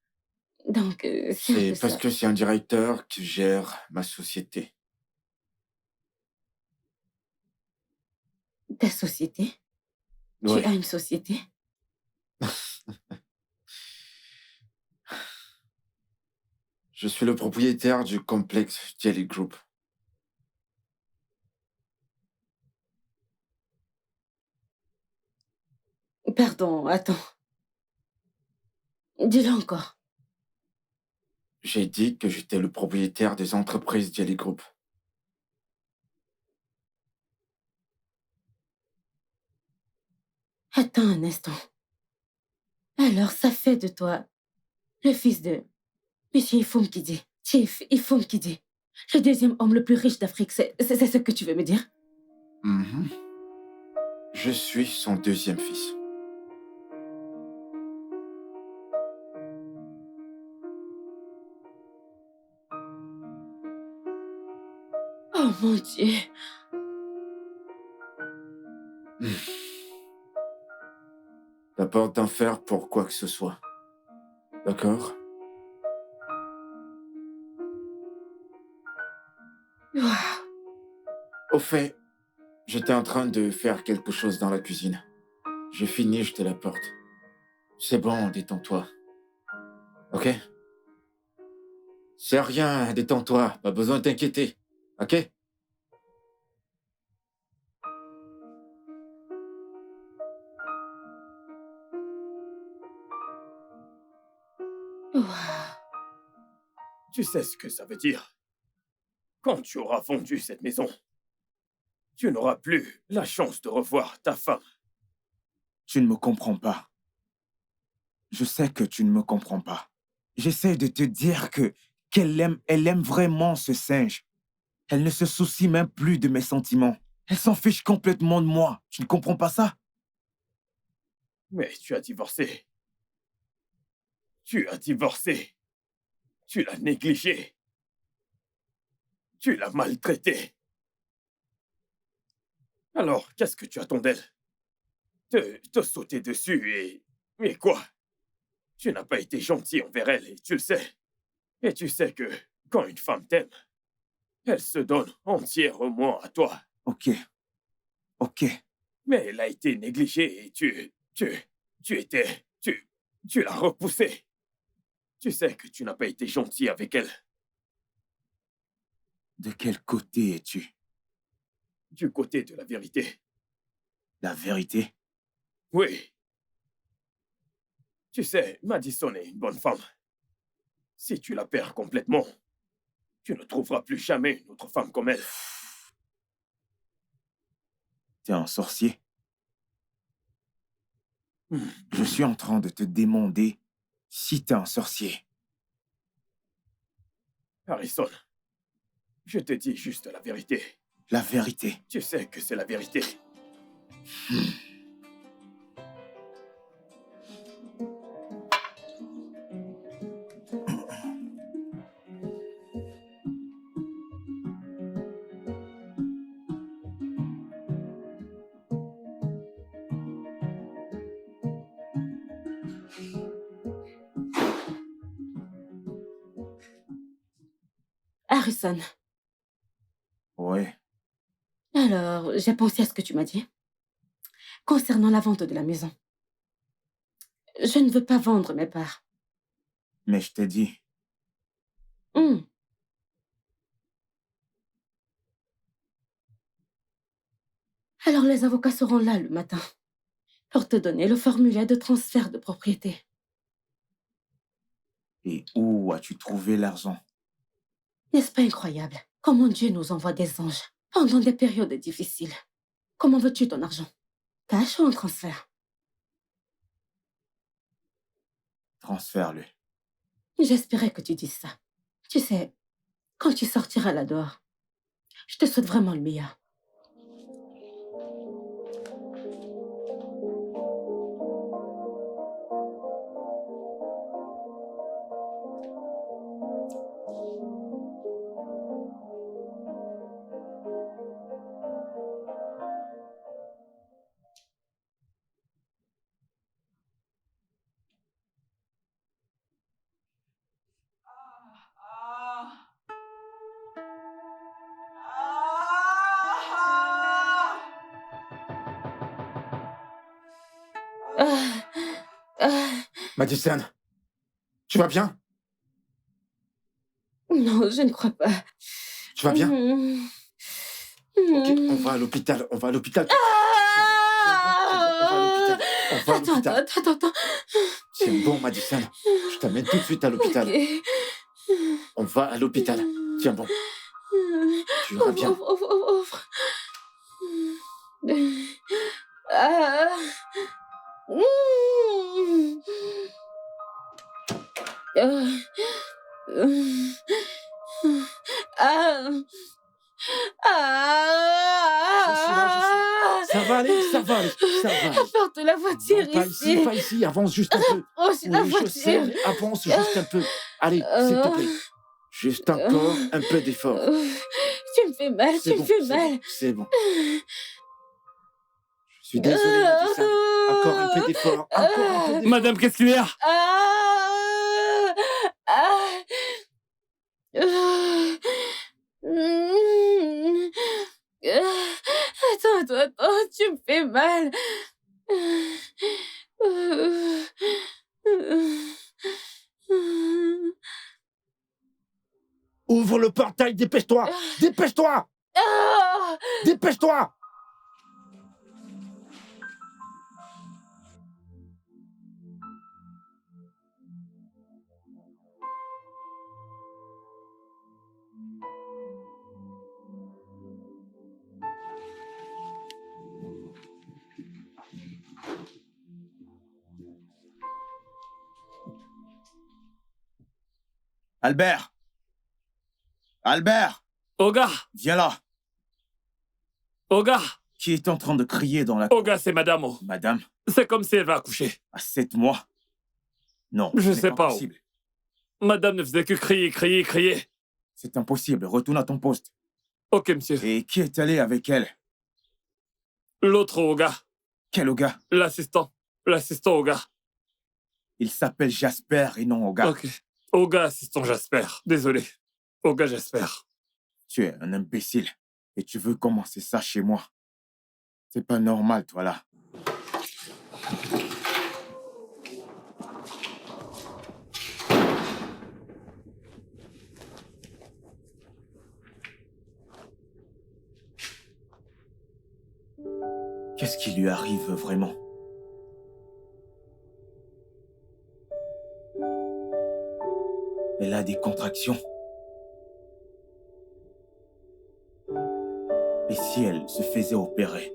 A: Donc, c'est un
E: C'est
A: peu
E: parce
A: ça.
E: que c'est un directeur qui gère ma société.
A: Ta société? Tu
E: Oui,
A: as une société?
E: je suis le propriétaire du complexe Jelly Group.
A: Pardon, attends. Dis-le encore.
E: J'ai dit que j'étais le propriétaire des entreprises Jelly Group.
A: Attends un instant. Alors, ça fait de toi le fils de Monsieur Ifum Kidi. Chief Ifum Kidi. Le deuxième homme le plus riche d'Afrique, c'est ce que tu veux me dire?
E: Mhm. Je suis son deuxième fils.
A: Oh mon Dieu.
E: T'as peur d'en faire pour quoi que ce soit. D'accord?
A: Waouh.
E: Au fait, j'étais en train de faire quelque chose dans la cuisine. J'ai fini, je te la porte. C'est bon, détends-toi. Ok? C'est rien, détends-toi. Pas besoin de t'inquiéter. Ok?
A: Waouh.
B: Tu sais ce que ça veut dire? Quand tu auras vendu cette maison, tu n'auras plus la chance de revoir ta femme.
C: Tu ne me comprends pas. Je sais que tu ne me comprends pas. J'essaie de te dire que elle aime vraiment ce singe. Elle ne se soucie même plus de mes sentiments. Elle s'en fiche complètement de moi. Tu ne comprends pas ça?
B: Mais tu as divorcé. Tu as divorcé. Tu l'as négligée. Tu l'as maltraitée. Alors, qu'est-ce que tu attends d'elle? Te sauter dessus et... Mais quoi? Tu n'as pas été gentil envers elle et tu le sais. Et tu sais que quand une femme t'aime, elle se donne entièrement à toi.
C: Ok. Ok.
B: Mais elle a été négligée et tu l'as repoussée. Tu sais que tu n'as pas été gentil avec elle.
C: De quel côté es-tu?
B: Du côté de la vérité.
C: La vérité?
B: Oui. Tu sais, Madison est une bonne femme. Si tu la perds complètement, tu ne trouveras plus jamais une autre femme comme elle.
C: T'es un sorcier.
B: Hmm.
C: Je suis en train de te demander si t'es un sorcier.
B: Harrison, je te dis juste la vérité.
C: La vérité.
B: Tu sais que c'est la vérité.
A: Harrison,
C: Ouais.
A: alors, j'ai pensé à ce que tu m'as dit. Concernant la vente de la maison. Je ne veux pas vendre mes parts.
C: Mais je t'ai dit,
A: Hmm. Alors les avocats seront là le matin pour te donner le formulaire de transfert de propriété.
C: Et où as-tu trouvé l'argent?
A: N'est-ce pas incroyable? Comment Dieu nous envoie des anges pendant des périodes difficiles. Comment veux-tu ton argent? Cash ou en transfert?
C: Transfère-le.
A: J'espérais que tu dises ça. Tu sais, quand tu sortiras là dehors, je te souhaite vraiment le meilleur. Ah, ah,
E: Madison, tu vas bien?
A: non, je ne crois pas.
E: Tu vas bien? Ok, on
A: Ok,
E: va à l'hôpital. On va à l'hôpital. On va à
A: Attends,
E: l'hôpital.
A: attends.
E: C'est bon, Madison. Je t'amène tout de suite à l'hôpital.
A: Ok.
E: On va à l'hôpital. Tiens bon, tu iras bien.
A: Ouvre. Ah. Ah.
E: Je suis là. Ça va aller, ça va aller, ça va aller.
A: Apporte la voiture
E: Non, pas
A: ici.
E: ici, pas ici. Avance juste un peu.
A: Approche la
E: Oui, je sais,
A: voiture.
E: mais avance juste un peu. Allez, s'il te plaît. Juste encore un peu d'effort.
A: Tu me fais mal,
E: C'est
A: tu me
E: bon,
A: fais
E: c'est
A: mal.
E: bon, c'est bon. Je suis désolé, Madison. Encore un peu d'effort. Encore un peu d'effort.
G: Madame, qu'est-ce qu'il y a?
A: Ah. Ah. Attends, tu me fais mal.
E: Ouvre le portail, dépêche-toi. Dépêche-toi.
A: Ah.
E: Dépêche-toi.
C: Albert! Albert!
G: Oga!
C: Viens là!
G: Oga!
C: Qui est en train de crier dans la...
G: Oga, c'est Madame O.
C: Madame,
G: C'est comme si elle va accoucher.
C: à 7 mois? Non,
G: Je
C: c'est
G: sais pas où.
C: impossible.
G: Madame ne faisait que crier.
C: C'est impossible. Retourne à ton poste.
G: Ok, monsieur.
C: Et qui est allé avec elle?
G: L'autre Oga.
C: Quel Oga?
G: L'assistant. L'assistant Oga.
C: Il s'appelle Jasper et non Oga.
G: Ok. Oga, assistant Jasper. Désolé. Oga Jasper.
C: Tu es un imbécile. Et tu veux commencer ça chez moi. C'est pas normal, toi, là. Qu'est-ce qui lui arrive vraiment? Elle a des contractions. Et si elle se faisait opérer?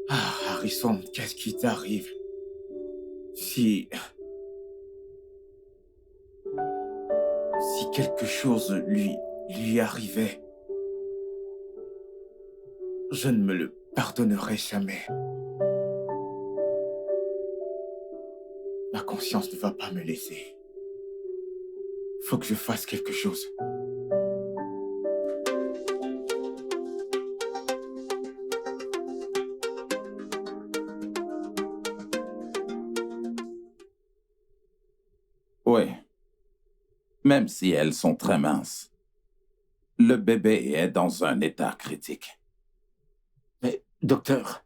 C: Ah, Harrison, qu'est-ce qui t'arrive? Si quelque chose lui arrivait, je ne me le pardonnerai jamais. Ma conscience ne va pas me laisser. Faut que je fasse quelque chose.
F: Oui. Même si elles sont très minces, le bébé est dans un état critique.
E: Mais, docteur,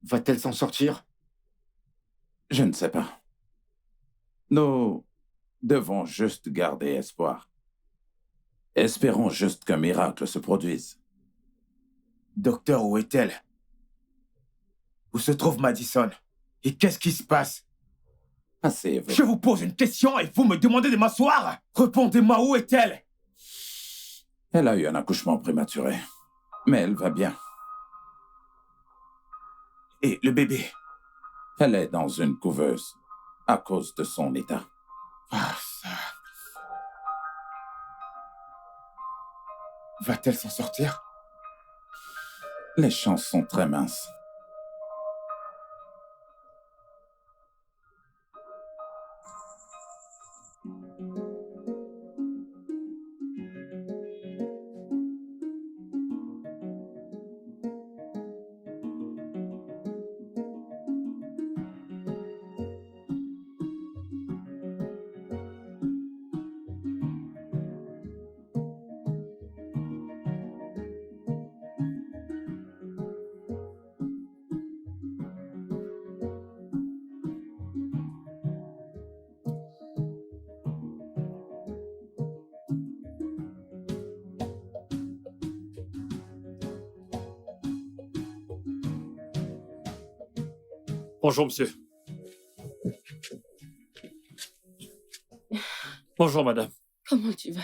E: va-t-elle s'en sortir?
F: Je ne sais pas. Nous devons juste garder espoir. Espérons juste qu'un miracle se produise.
C: Docteur, où est-elle? Où se trouve Madison? Et qu'est-ce qui se passe?
F: Assez,
C: Je vous pose une question et vous me demandez de m'asseoir? Répondez-moi, où est-elle?
F: Elle a eu un accouchement prématuré, mais elle va bien.
C: Et le bébé?
F: Elle est dans une couveuse à cause de son état.
C: Ah, ça... Va-t-elle s'en sortir?
F: Les chances sont très minces.
G: Bonjour, monsieur. Bonjour, madame.
A: Comment tu vas?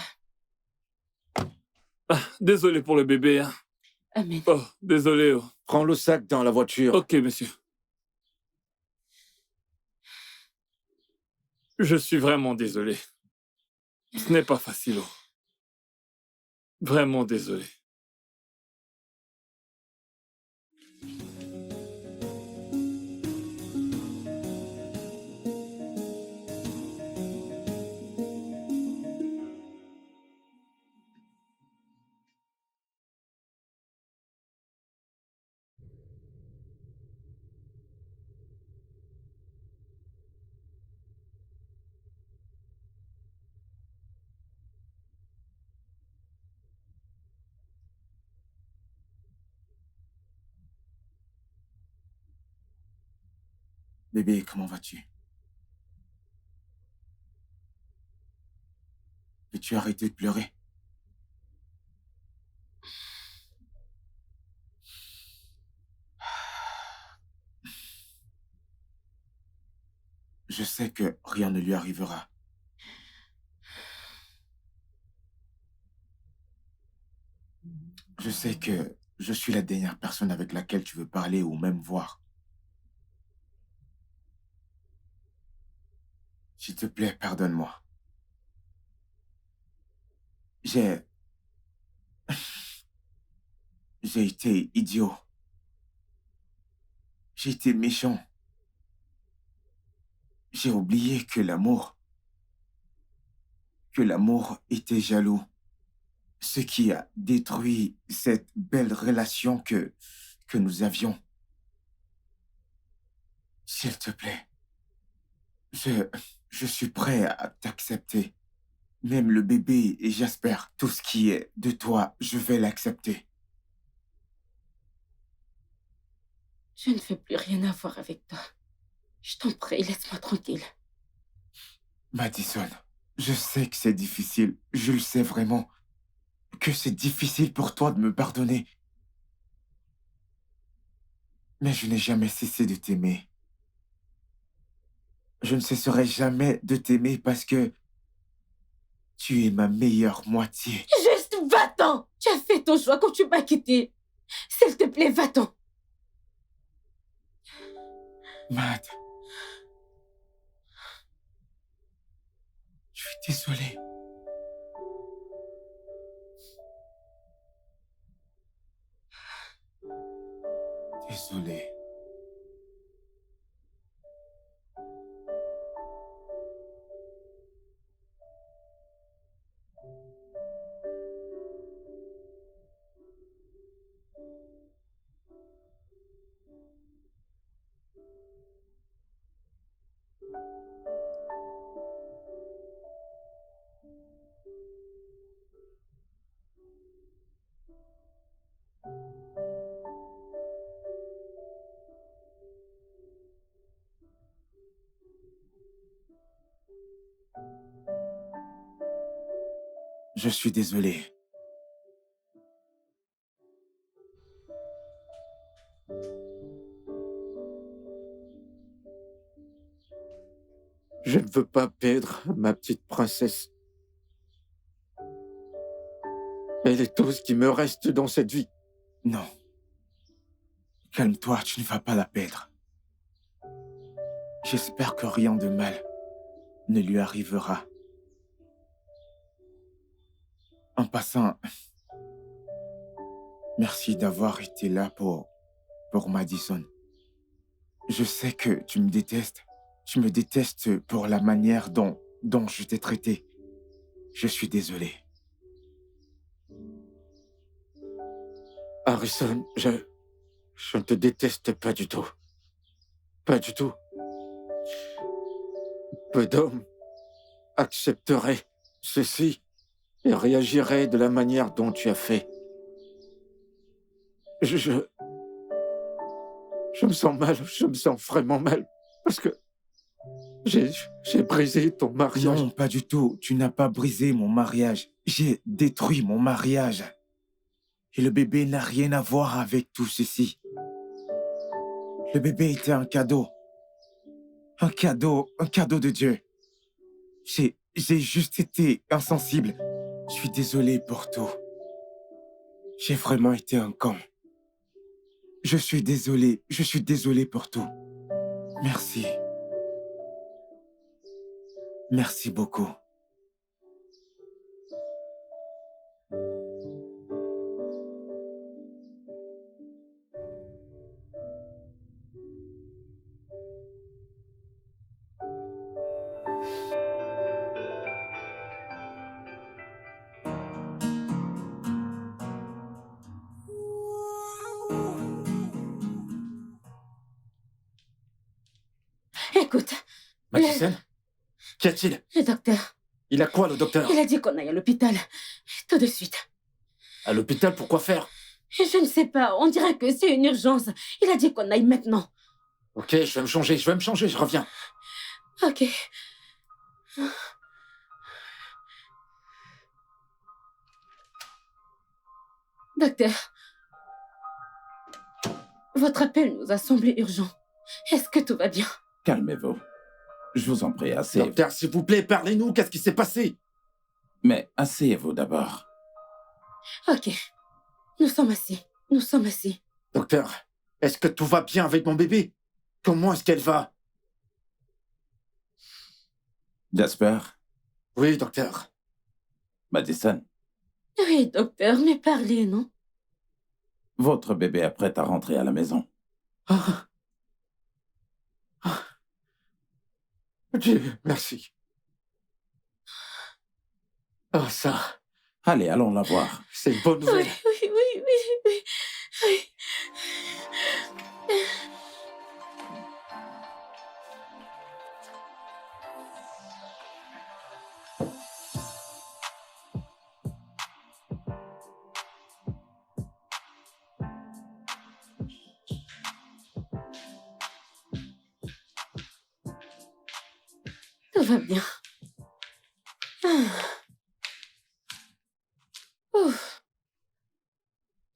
G: Ah, désolé pour le bébé. Hein.
A: Amen.
G: Oh, désolé. Oh.
E: Prends le sac dans la voiture.
G: Ok, monsieur. Je suis vraiment désolé. Ce n'est pas facile. Oh. Vraiment désolé.
C: Bébé, comment vas-tu? Peux-tu arrêter de pleurer? Je sais que rien ne lui arrivera. Je sais que je suis la dernière personne avec laquelle tu veux parler ou même voir. S'il te plaît, pardonne-moi. J'ai été idiot. J'ai été méchant. J'ai oublié que l'amour était jaloux. Ce qui a détruit cette belle relation que nous avions. S'il te plaît, je suis prêt à t'accepter. Même le bébé et j'espère tout ce qui est de toi, je vais l'accepter.
A: Je ne veux plus rien avoir avec toi. Je t'en prie, laisse-moi tranquille.
C: Madison, je sais que c'est difficile. Je le sais vraiment. Que c'est difficile pour toi de me pardonner. Mais je n'ai jamais cessé de t'aimer. Je ne cesserai jamais de t'aimer parce que tu es ma meilleure moitié.
A: Juste va-t'en! Tu as fait ton choix quand tu m'as quitté. S'il te plaît, va-t'en.
C: Mad, je suis désolé. Désolé. Je suis désolé.
E: Je ne veux pas perdre ma petite princesse. Elle est tout ce qui me reste dans cette vie.
C: Non. Calme-toi, tu ne vas pas la perdre. J'espère que rien de mal ne lui arrivera. En passant, merci d'avoir été là pour Madison. Je sais que tu me détestes. Tu me détestes pour la manière dont je t'ai traité. Je suis désolé.
E: Harrison, je ne te déteste pas du tout. Pas du tout. Peu d'hommes accepteraient ceci et réagiraient de la manière dont tu as fait. Je me sens mal, je me sens vraiment mal, parce que j'ai brisé ton mariage.
C: Non, pas du tout. Tu n'as pas brisé mon mariage. J'ai détruit mon mariage. Et le bébé n'a rien à voir avec tout ceci. Le bébé était un cadeau. Un cadeau de Dieu. J'ai juste été insensible. Je suis désolé pour tout. J'ai vraiment été un con. Je suis désolé pour tout. Merci. Merci beaucoup.
A: Écoute,
E: Madison, qu'y a-t-il?
A: le docteur,
E: Il a quoi, le docteur?
A: il a dit qu'on aille à l'hôpital. Tout de suite.
E: À l'hôpital, pourquoi faire?
A: Je ne sais pas, on dirait que c'est une urgence. Il a dit qu'on aille maintenant.
E: Ok, je vais me changer, je reviens.
A: Ok. Docteur, votre appel nous a semblé urgent. Est-ce que tout va bien?
F: Calmez-vous. Je vous en prie, asseyez-vous.
E: Docteur, s'il vous plaît, parlez-nous, qu'est-ce qui s'est passé?
F: Mais asseyez-vous d'abord.
A: Ok. Nous sommes assis.
E: Docteur, est-ce que tout va bien avec mon bébé? Comment est-ce qu'elle va?
F: Jasper,
E: Oui, docteur.
F: Madison,
A: Oui, docteur, mais parlez, non?
F: votre bébé est prêt à rentrer à la maison.
E: Ah. Ah. Dieu, merci. Ah, ça,
F: Allez, allons la voir.
E: c'est une bonne nouvelle.
A: Oui. Tout va bien. Ouf.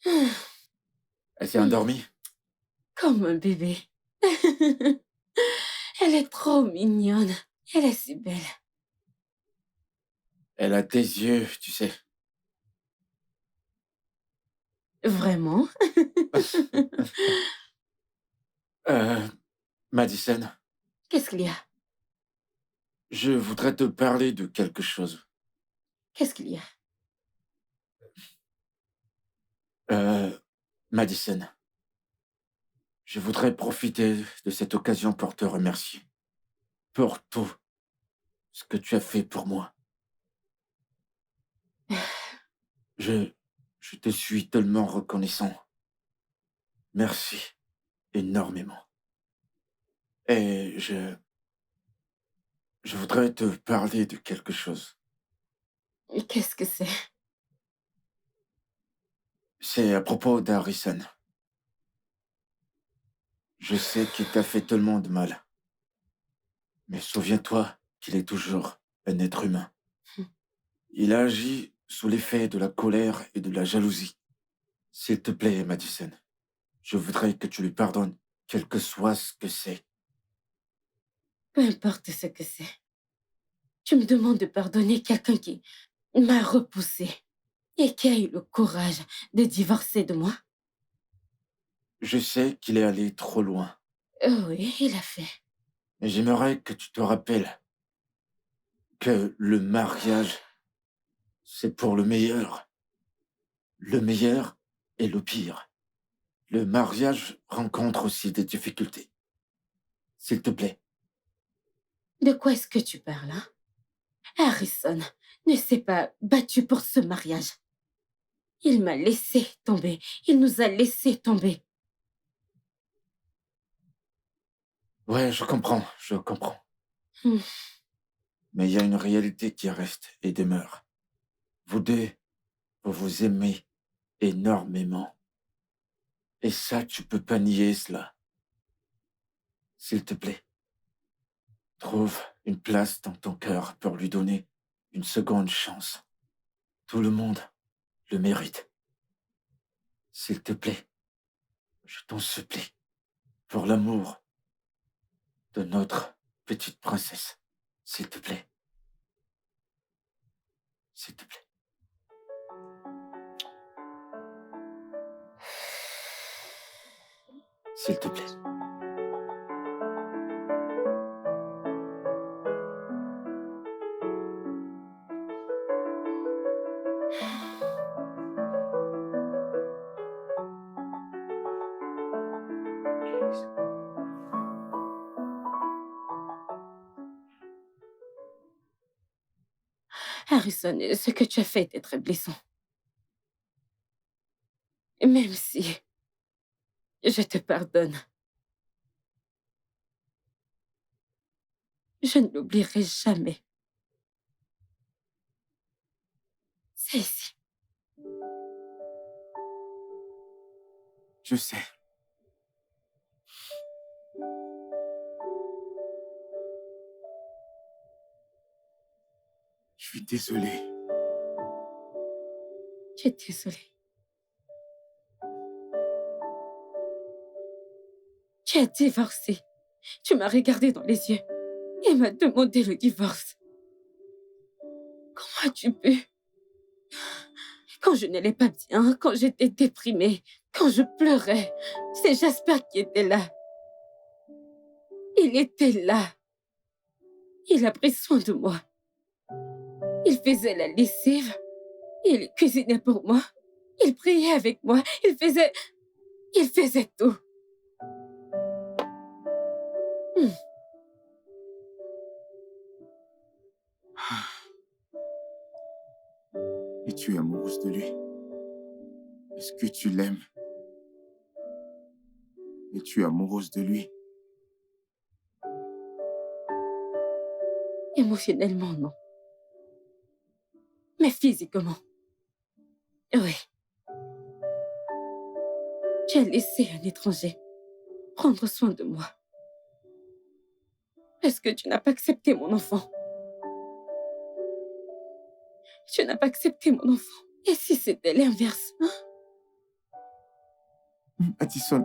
E: Elle s'est endormie?
A: Comme un bébé. Elle est trop mignonne. Elle est si belle.
E: Elle a tes yeux, tu sais.
A: Vraiment?
E: Madison,
A: Qu'est-ce qu'il y a?
E: je voudrais te parler de quelque chose.
A: Qu'est-ce qu'il y a?
E: Madison, je voudrais profiter de cette occasion pour te remercier. Pour tout ce que tu as fait pour moi. Je te suis tellement reconnaissant. Merci énormément. Et je voudrais te parler de quelque chose.
A: Et qu'est-ce que c'est?
E: C'est à propos d'Harrison. Je sais qu'il t'a fait tellement de mal. Mais souviens-toi qu'il est toujours un être humain. Il a agi sous l'effet de la colère et de la jalousie. S'il te plaît, Madison, je voudrais que tu lui pardonnes, quel que soit ce que c'est.
A: Peu importe ce que c'est. Tu me demandes de pardonner quelqu'un qui m'a repoussé et qui a eu le courage de divorcer de moi?
E: Je sais qu'il est allé trop loin,
A: Oh oui, il a fait.
E: mais j'aimerais que tu te rappelles que le mariage, c'est pour le meilleur. Le meilleur et le pire. Le mariage rencontre aussi des difficultés. S'il te plaît.
A: De quoi est-ce que tu parles, hein? Harrison ne s'est pas battu pour ce mariage. Il m'a laissé tomber. Il nous a laissé tomber.
E: Ouais, je comprends.
A: Hmm.
E: Mais il y a une réalité qui reste et demeure. Vous deux, vous vous aimez énormément. Et ça, tu peux pas nier cela. S'il te plaît, trouve une place dans ton cœur pour lui donner une seconde chance. Tout le monde le mérite. S'il te plaît, je t'en supplie, pour l'amour de notre petite princesse. S'il te plaît. S'il te plaît. S'il te plaît.
A: Harrison, ce que tu as fait était très blessant. Même si je te pardonne, je ne l'oublierai jamais. C'est ici.
C: Je sais. Je suis désolé.
A: Je suis désolée. Tu as divorcé. Tu m'as regardé dans les yeux et m'as demandé le divorce. Comment as-tu pu? Quand je n'allais pas bien, quand j'étais déprimée, quand je pleurais, c'est Jasper qui était là. Il était là. Il a pris soin de moi. Il faisait la lessive. Il cuisinait pour moi. Il priait avec moi. Il faisait tout.
C: Et tu es amoureuse de lui. Est-ce que tu l'aimes? Et tu es amoureuse de lui.
A: Émotionnellement, non. Mais physiquement, oui. Tu as laissé un étranger prendre soin de moi. Est-ce que tu n'as pas accepté mon enfant? Tu n'as pas accepté mon enfant. Et si c'était l'inverse, hein?
C: Madison,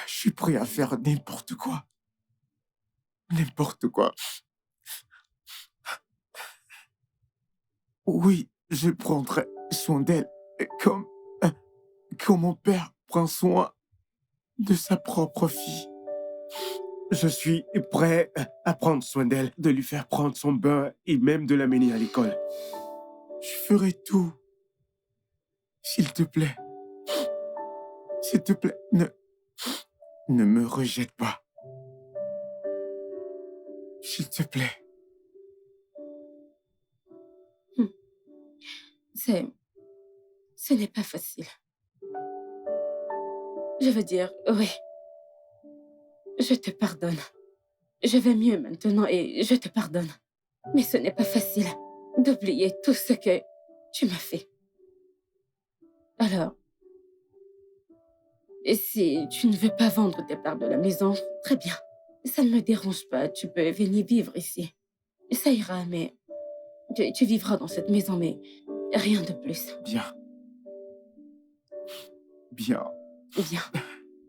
C: je suis prêt à faire n'importe quoi. N'importe quoi. Oui, je prendrai soin d'elle comme mon père prend soin de sa propre fille. Je suis prêt à prendre soin d'elle, de lui faire prendre son bain et même de l'amener à l'école. Je ferai tout. S'il te plaît. S'il te plaît, ne me rejette pas. S'il te plaît.
A: Ce n'est pas facile. Je veux dire, oui. Je te pardonne. Je vais mieux maintenant et je te pardonne. Mais ce n'est pas facile d'oublier tout ce que tu m'as fait. Alors, et si tu ne veux pas vendre tes parts de la maison, très bien. Ça ne me dérange pas, tu peux venir vivre ici. Ça ira, mais tu vivras dans cette maison, mais rien de plus.
C: Bien. Bien.
A: Bien.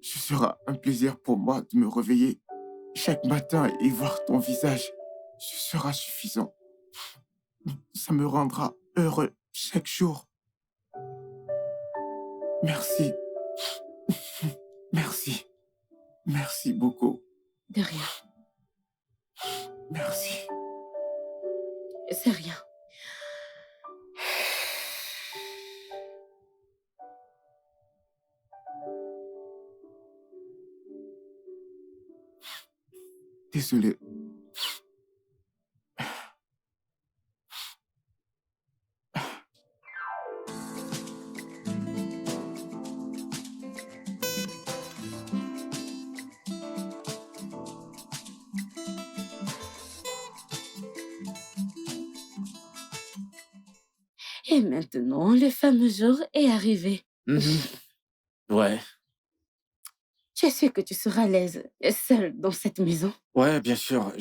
C: Ce sera un plaisir pour moi de me réveiller chaque matin et voir ton visage. Ce sera suffisant. Ça me rendra heureux chaque jour. Merci. Merci. Merci beaucoup.
A: De rien.
C: Merci.
A: C'est rien.
C: Désolé.
A: Et maintenant, le fameux jour est arrivé.
E: Ouais,
A: Je sais que tu seras à l'aise, seul dans cette maison.
E: ouais, bien sûr.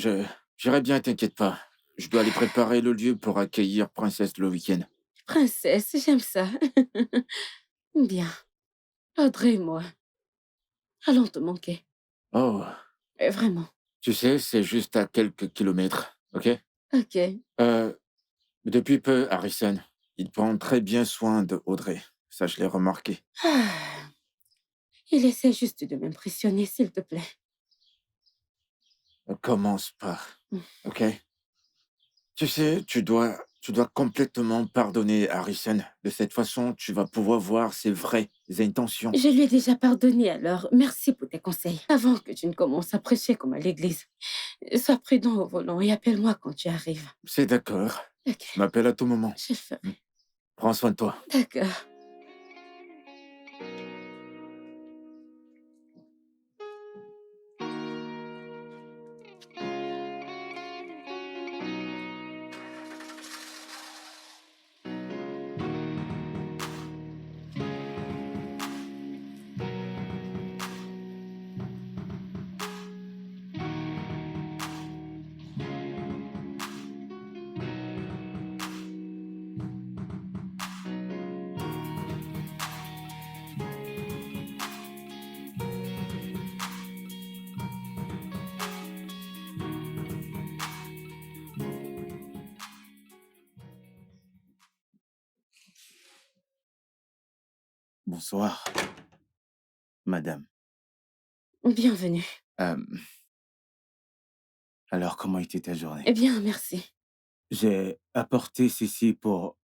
E: J'irai bien, t'inquiète pas. Je dois aller préparer le lieu pour accueillir Princesse le week-end.
A: Princesse, j'aime ça. Bien. Audrey et moi, allons te manquer.
E: Oh,
A: Vraiment.
E: tu sais, c'est juste à quelques kilomètres, ok?
A: Ok.
E: Depuis peu, Harrison, il prend très bien soin de Audrey. Ça, je l'ai remarqué.
A: Ah. Il essaie juste de m'impressionner, s'il te plaît.
E: Ne commence pas,
A: Mm.
E: ok? Tu sais, tu dois complètement pardonner Harrison. De cette façon, tu vas pouvoir voir ses vraies intentions.
A: Je lui ai déjà pardonné, alors merci pour tes conseils. Avant que tu ne commences à prêcher comme à l'église, sois prudent au volant et appelle-moi quand tu arrives.
E: C'est d'accord.
A: Ok,
E: M'appelle à tout moment.
A: je le ferai.
E: Prends soin de toi.
A: D'accord.
C: Bonsoir, madame.
A: Bienvenue.
C: Alors, comment était ta journée?
A: Eh bien, merci.
C: J'ai apporté ceci pour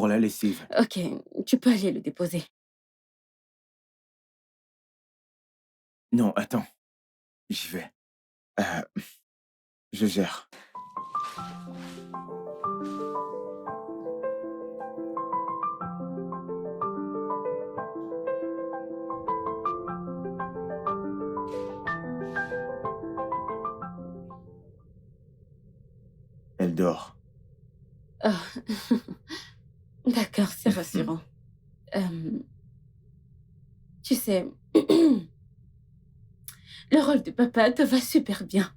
C: la lessive.
A: Ok, tu peux aller le déposer.
C: Non, attends. J'y vais. Je gère. Elle dort.
A: Ah. D'accord, c'est rassurant. Tu sais, le rôle de papa te va super bien.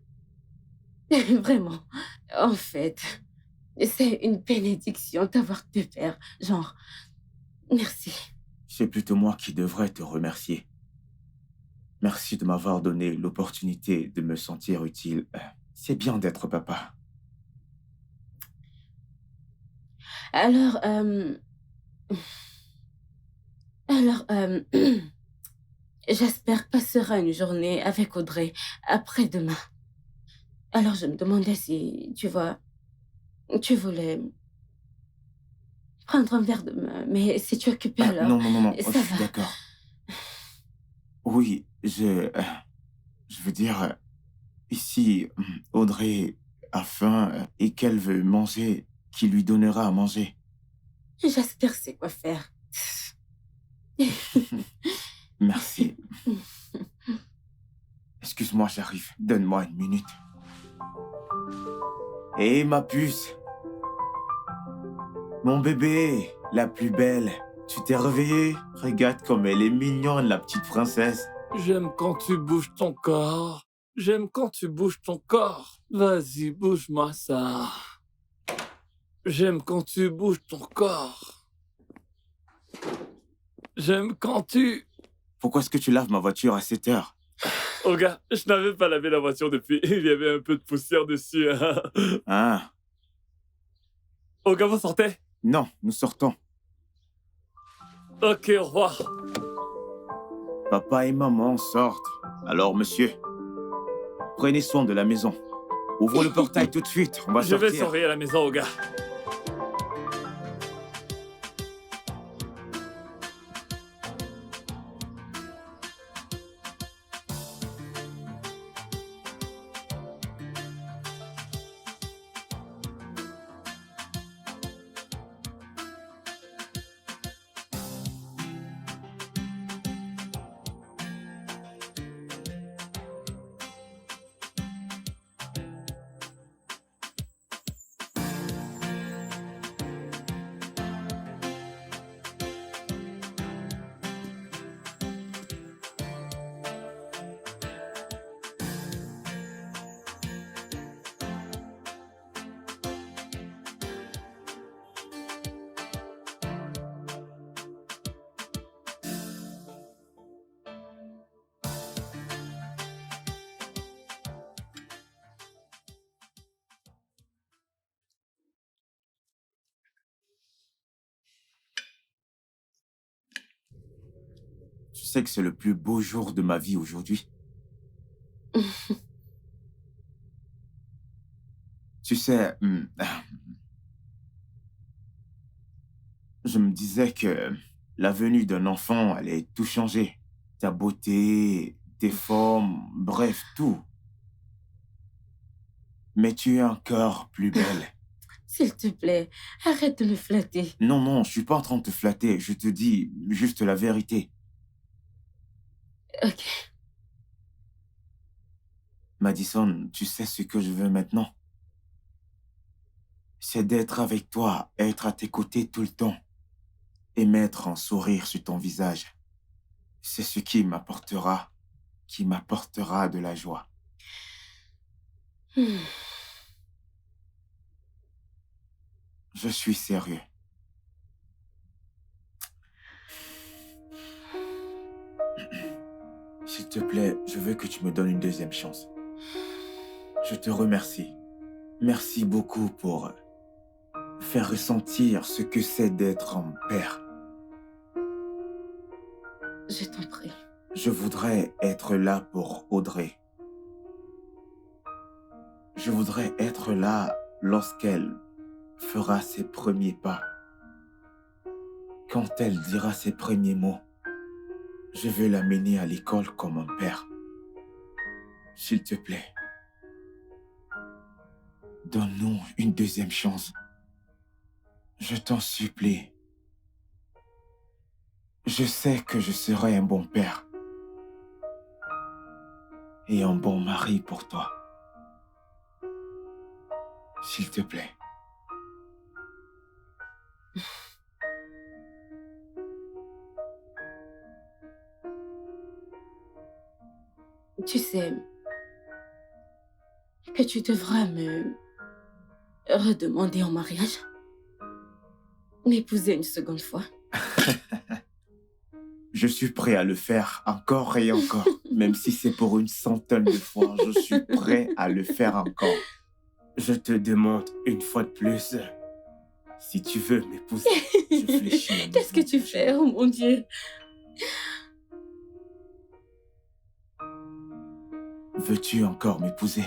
A: Vraiment. En fait, c'est une bénédiction d'avoir deux pères. Genre, merci.
C: C'est plutôt moi qui devrais te remercier. Merci de m'avoir donné l'opportunité de me sentir utile. C'est bien d'être papa.
A: Alors, j'espère passera une journée avec Audrey après-demain. Alors, je me demandais si, tu vois, tu voulais prendre un verre de main, mais si tu es occupé alors,
C: Non,
A: ça
C: je suis
A: va.
C: d'accord. Oui, je veux dire, ici, Audrey a faim et qu'elle veut manger, qui lui donnera à manger.
A: J'espère que c'est quoi faire.
C: Merci. Excuse-moi, j'arrive. Donne-moi une minute. Hé, ma puce. Mon bébé, la plus belle. Tu t'es réveillée? Regarde comme elle est mignonne, la petite princesse.
G: J'aime quand tu bouges ton corps. J'aime quand tu bouges ton corps. Vas-y, bouge-moi ça. J'aime quand tu bouges ton corps. J'aime quand tu...
C: Pourquoi est-ce que tu laves ma voiture à 7 heures?
G: Oh gars, je n'avais pas lavé la voiture depuis. Il y avait un peu de poussière dessus.
C: Ah,
G: Oh gars, vous sortez?
C: non, nous sortons.
G: Ok, au revoir.
C: Papa et maman sortent. Alors, monsieur, prenez soin de la maison. Ouvre le portail tout de suite, on va
G: Je
C: sortir.
G: vais surveiller la maison, oh gars.
C: Tu sais que c'est le plus beau jour de ma vie aujourd'hui. Tu sais, je me disais que la venue d'un enfant allait tout changer. Ta beauté, tes formes, bref, tout. Mais tu es encore plus belle.
A: S'il te plaît, arrête de me flatter.
C: Non, non, je suis pas en train de te flatter. Je te dis juste la vérité.
A: Ok.
C: Madison, tu sais ce que je veux maintenant? C'est d'être avec toi, être à tes côtés tout le temps et mettre un sourire sur ton visage. C'est ce qui m'apportera de la joie.
A: Hmm.
C: Je suis sérieux. S'il te plaît, je veux que tu me donnes une deuxième chance. Je te remercie. Merci beaucoup pour faire ressentir ce que c'est d'être un père.
A: Je t'en prie.
C: Je voudrais être là pour Audrey. Je voudrais être là lorsqu'elle fera ses premiers pas. Quand elle dira ses premiers mots, je veux l'amener à l'école comme un père. S'il te plaît, donne-nous une deuxième chance. Je t'en supplie. Je sais que je serai un bon père et un bon mari pour toi. S'il te plaît.
A: Tu sais que tu devras me redemander en mariage, m'épouser une seconde fois.
C: Je suis prêt à le faire encore et encore. Même si c'est pour une centaine de fois, je suis prêt à le faire encore. Je te demande une fois de plus, si tu veux m'épouser, je fléchis.
A: Qu'est-ce que tu fais, oh mon Dieu?
C: Veux-tu encore m'épouser?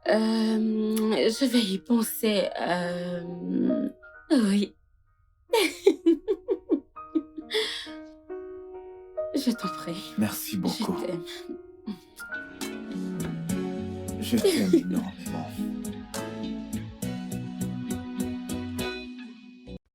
A: Je vais y penser. Oui. Je t'en prie.
C: Merci beaucoup.
A: Je t'aime.
C: Je t'aime énormément.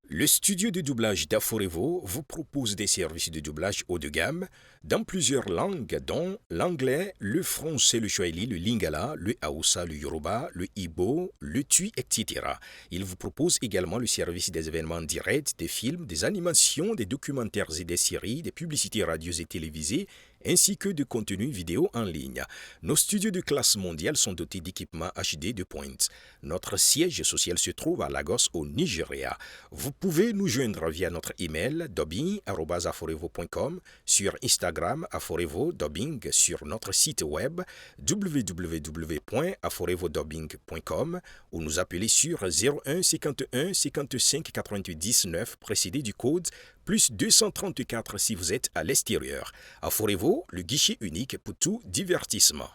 H: Le studio de doublage d'Aforevo vous propose des services de doublage haut de gamme dans plusieurs langues, dont l'anglais, le français, le swahili, le lingala, le haoussa, le yoruba, le igbo, le tui, etc. Il vous propose également le service des événements directs, des films, des animations, des documentaires et des séries, des publicités radios et télévisées, ainsi que de contenus vidéo en ligne. Nos studios de classe mondiale sont dotés d'équipements HD de pointe. Notre siège social se trouve à Lagos, au Nigeria. Vous pouvez nous joindre via notre email dubbing@aforevo.com, sur Instagram aforevo-dubbing, sur notre site web www.aforevodubbing.com ou nous appeler sur 01 51 55 90 9 précédé du code plus 234 si vous êtes à l'extérieur. Aforevo, le guichet unique pour tout divertissement.